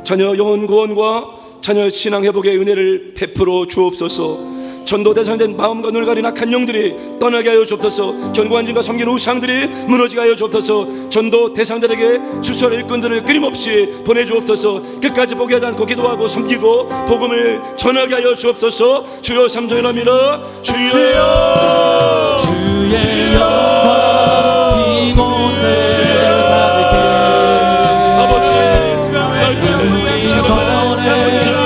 자녀 영혼 구원과 자녀 신앙 회복의 은혜를 베풀어 주옵소서. 전도 대상된 마음과 눈을 가린 악한 영들이 떠나게 하여 주옵소서. 견고한진과 섬기는 우상들이 무너지게 하여 주옵소서. 전도 대상들에게 주소할 일꾼들을 끊임없이 보내주옵소서. 끝까지 포기하지 않고 기도하고 섬기고 복음을 전하게 하여 주옵소서. 주여 삼전합니다. 주여 주의 영광 이곳에 닿게 아버지 우리 손에 주님과 함께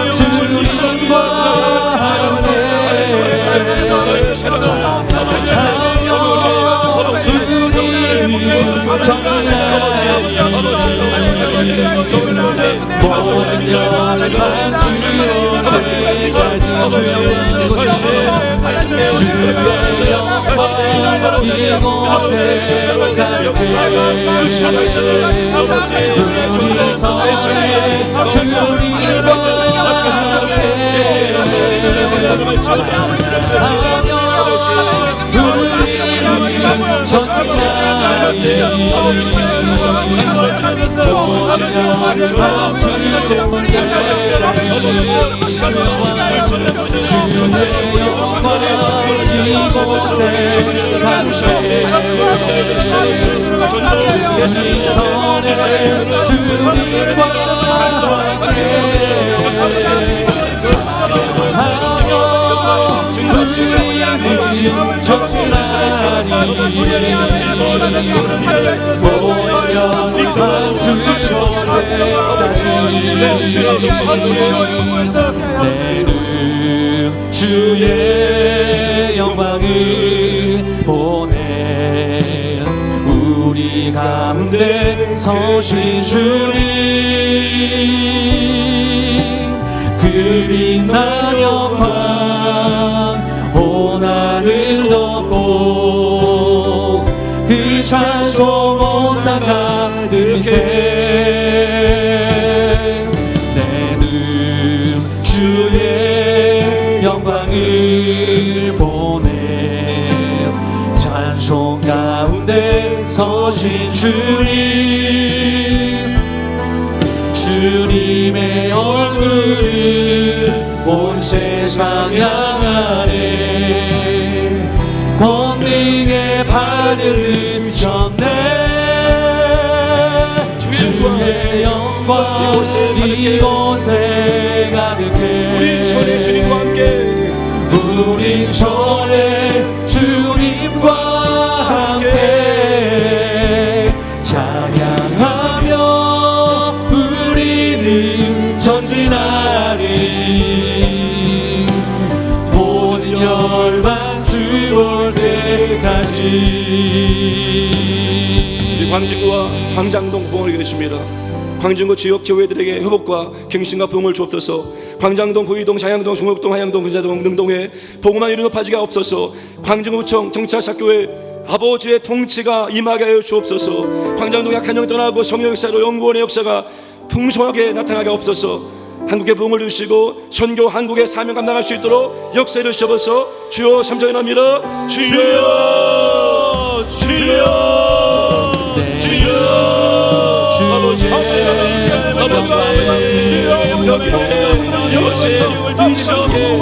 모든 영광 주님께 주의 영광 이곳에 닿게 우리 손에 내는 주의 영광을 보내 우리 가운데 서신 주님 흐린 날 영광 온 하늘 덮고 그 찬송 온 땅 가득해 내는 주의 영광을 보내 찬송 가운데 서신 주님의 얼굴을 온 세상 향하네 권능의 발을 훔쳤네 주의 영광 이곳에 가득해 우린 전에 주님과 함께 우린 전에 주님과 함께 찬양하며 우리는 전진하리 모든 열방 주 올 때까지. 우리 광진구와 광장동 부흥을 계십니다. 광진구 지역 교회들에게 회복과 갱신과 부흥을 주옵소서. 광장동, 구이동, 장양동, 중옥동, 하양동, 근자동, 능동에 복음만 이루 높아지게 없어서 광진구청 정차사교회 아버지의 통치가 임하게 하여 주옵소서. 광장동 약한 영 떠나고 성령 역사로 연구원의 역사가 풍성하게 나타나게 없어서. 한국의 부흥을 주시고 선교 한국의 사명 감당할 수 있도록 역사를 주셔서 주여 삼정합니다. 주여 주여 주여 아버지 아버지 여기 이곳에 이시오게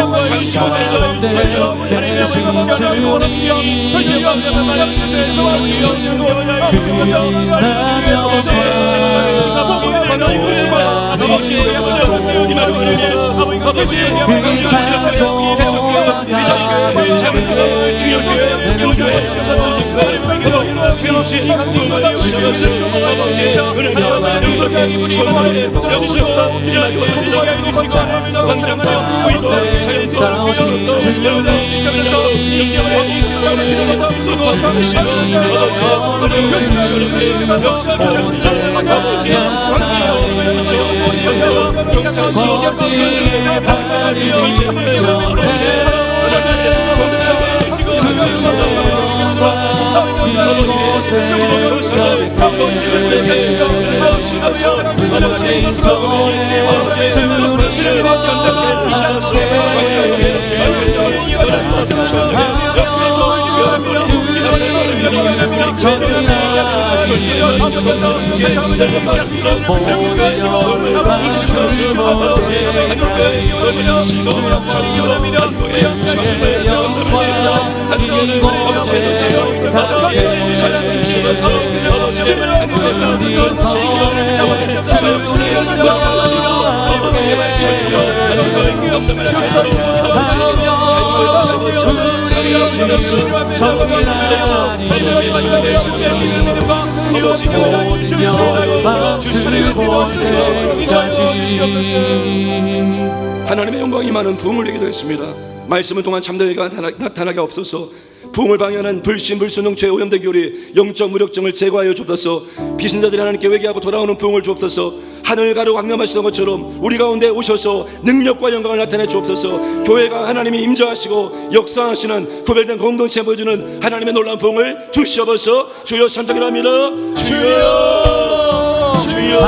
하나님의 영광이 많은 부흥을 내기도 했습니다. 말씀을 통한 참되기가 나타나게 없어서 부흥을 방해하는 불신, 불순종, 죄, 오염된 교리, 영적 무력증을 제거하여 주옵소서. 비신자들이 하나님께 회개하고 돌아오는 부흥을 주옵소서. 하늘 가르고 강림하시던 것처럼 우리 가운데 오셔서 능력과 영광을 나타내 주옵소서. 교회가 하나님이 임재하시고 역사하시는 구별된 공동체에 보여주는 하나님의 놀라운 부흥을 주시옵소서. 주여 선택이랍니다. 주여 주여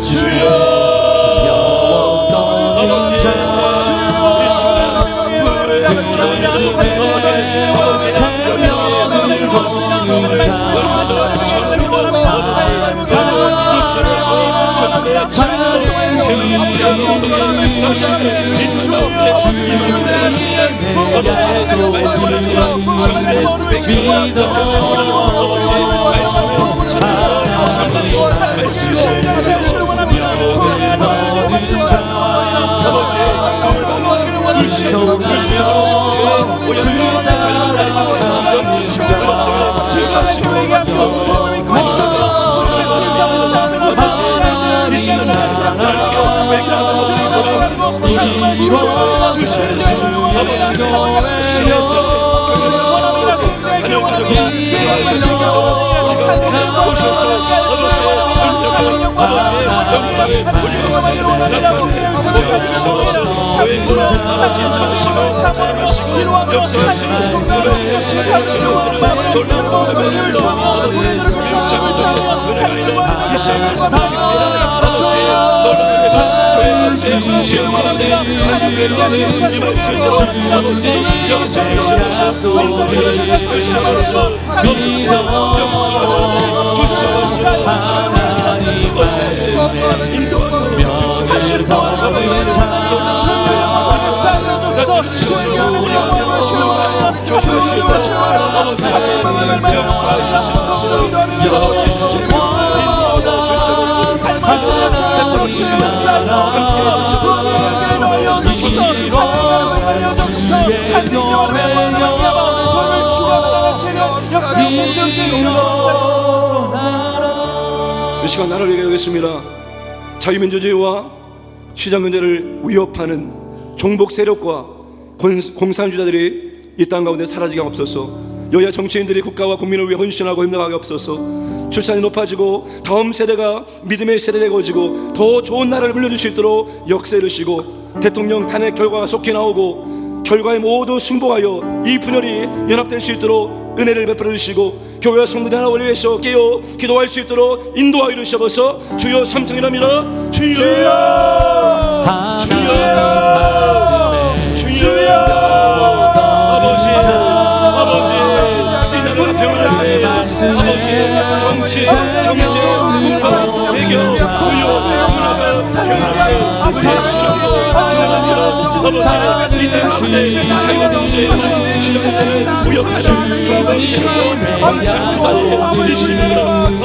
주여 이 시간 나를 얘기하겠습니다. 자유민주주의와 시장경제를 위협하는 종북 세력과 공산주의자들이 이 땅 가운데 사라지게 없어서, 여야 정치인들이 국가와 국민을 위해 헌신하고 힘나가게 없어서, 출산이 높아지고 다음 세대가 믿음의 세대가 되어지고 더 좋은 나라를 물려줄 수 있도록 역사를 쉬고 대통령 탄핵 결과가 속히 나오고 결과에 모두 승복하여 이 분열이 연합될 수 있도록 은혜를 베풀어 주시고 교회와 성도들 하나를 위해서 깨어 기도할 수 있도록 인도하여 주셔서 주여 삼창이랍니다. 주여 주여 아버지 이 나라가 병을 아버지 정치 경제 문화 외교 교육 문화가 병을 우리의 시정도 아버지 이 땅에 자유민주주의 시장을 무역하는 종북 세력도 엄청나게 밀치며 하나님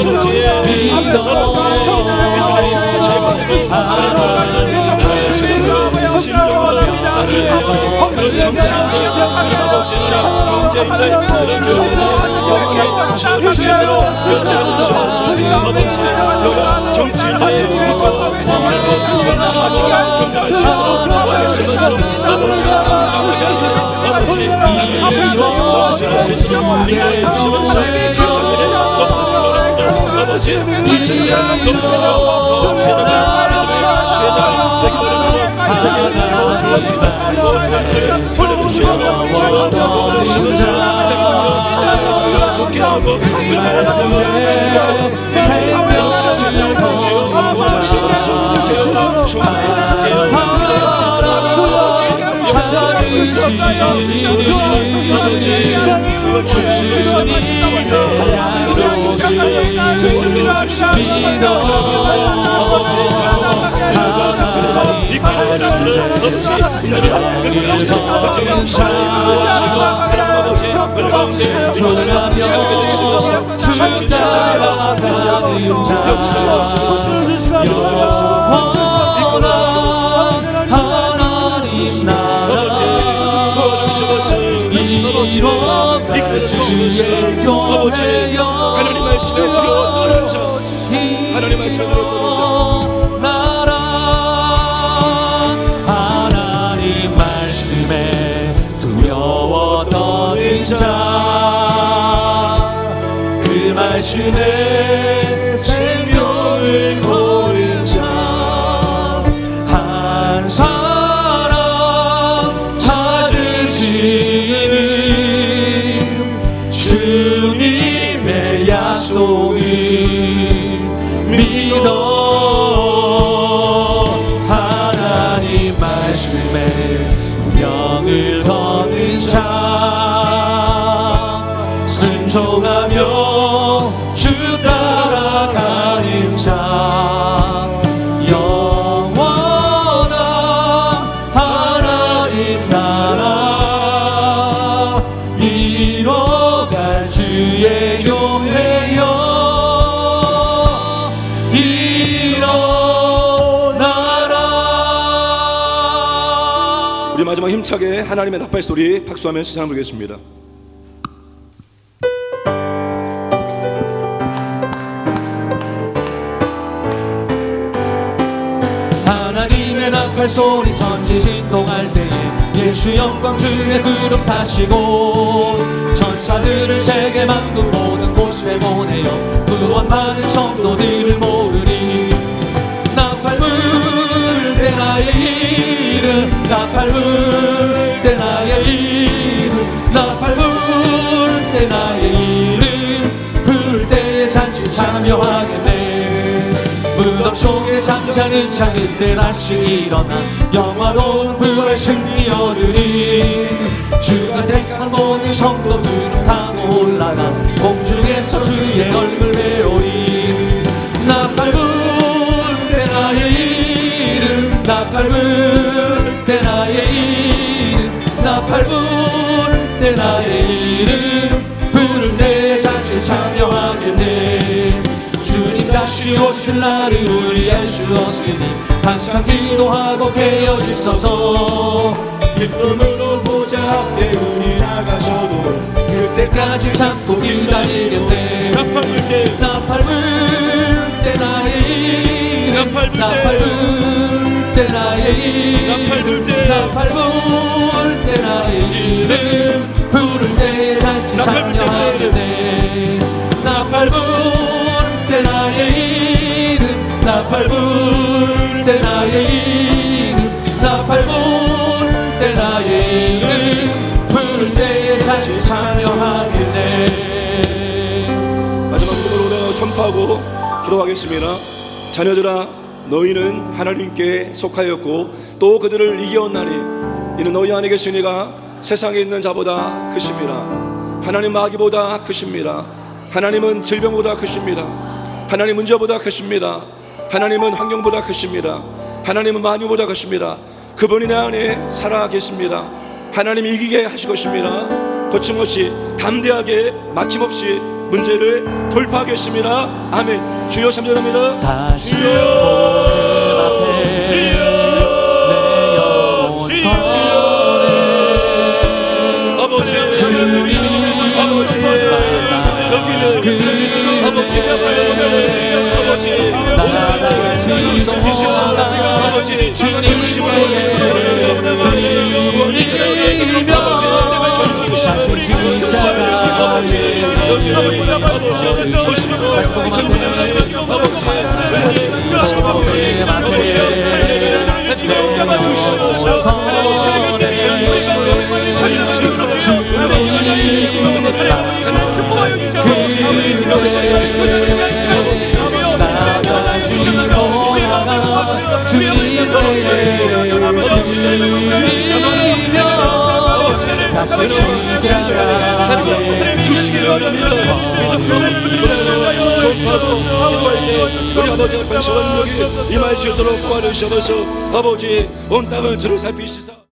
말씀에 두려웠던 자, 하나님 말씀에 두려웠던 자, 하나님 말씀에 두려웠던 자, 그 말씀에 생명을 거는 자, 한 사람 찾을 수 있는 주님의 약속을 믿어. 하나님 말씀에 명을 거는 자, 순종하며 주 따라가는 자, 영원한 하나님 나라 이뤄갈 주의 교회여 일어나라. 우리 마지막 힘차게 하나님의 나팔 소리 박수하면서 찬양 부르겠습니다. 하나님의 나팔 소리 전지 진동할 때에 예수 영광 주의 그룹 타시고 전사들을 세계 만국 모든 곳에 보내어 구원받은 성도들을 모으니 나팔 불 때 나의 나팔 불 때 나의 이름 나팔 불 때 나의 이름 부를 때 잔치 참여하겠네 무덤 속에 잠자는 자들 때 다시 일어나 영화로운 부활 승리 얻으리 주가 택한 모든 성도들은 다 올라가 공중에서 주의 얼굴 배우리 나팔 불 때 나의 이름 나팔 불 때 나의 이름 나팔 불 때 나의 이름 부를 때 잔치 참여하겠네 주님 다시 오실 날을 우리 알 수 없으니 항상 기도하고 깨어 있어서 기쁨으로 보좌 앞에 우리 나가셔도 그때까지 참고 기다리겠네 나팔 불 때 나의 이름 나팔 불 때 나의 이름 나팔 불 때 나의 이름 부를 때 잔치 참여하겠네 나팔 불 때 나의 이름 나팔 불 때 나의 이름 나팔 불 때 나의 이름 부를 때 잔치 참여하겠네 마지막 기도로 선포하고 기도하겠습니다. 자녀들아 너희는 하나님께 속하였고 또 그들을 이겨온나니 이는 너희 안에 계신 이가 세상에 있는 자보다 크십니다. 하나님 마귀보다 크십니다. 하나님은 질병보다 크십니다. 하나님 문제보다 크십니다. 하나님은 환경보다 크십니다. 하나님은 만유보다 크십니다. 그분이 내 안에 살아 계십니다. 하나님이 이기게 하실 것입니다. 거침없이 담대하게 막힘없이 문제를 돌파하겠습니다. 아멘. 주여 참전합니다. 다시 내 영혼 아버지 주시기를 바랍니다. 우리 아버지 앞에 서는 여기 임할 수 있도록 도와주셔서 아버지 온 땅을 들어 살피시사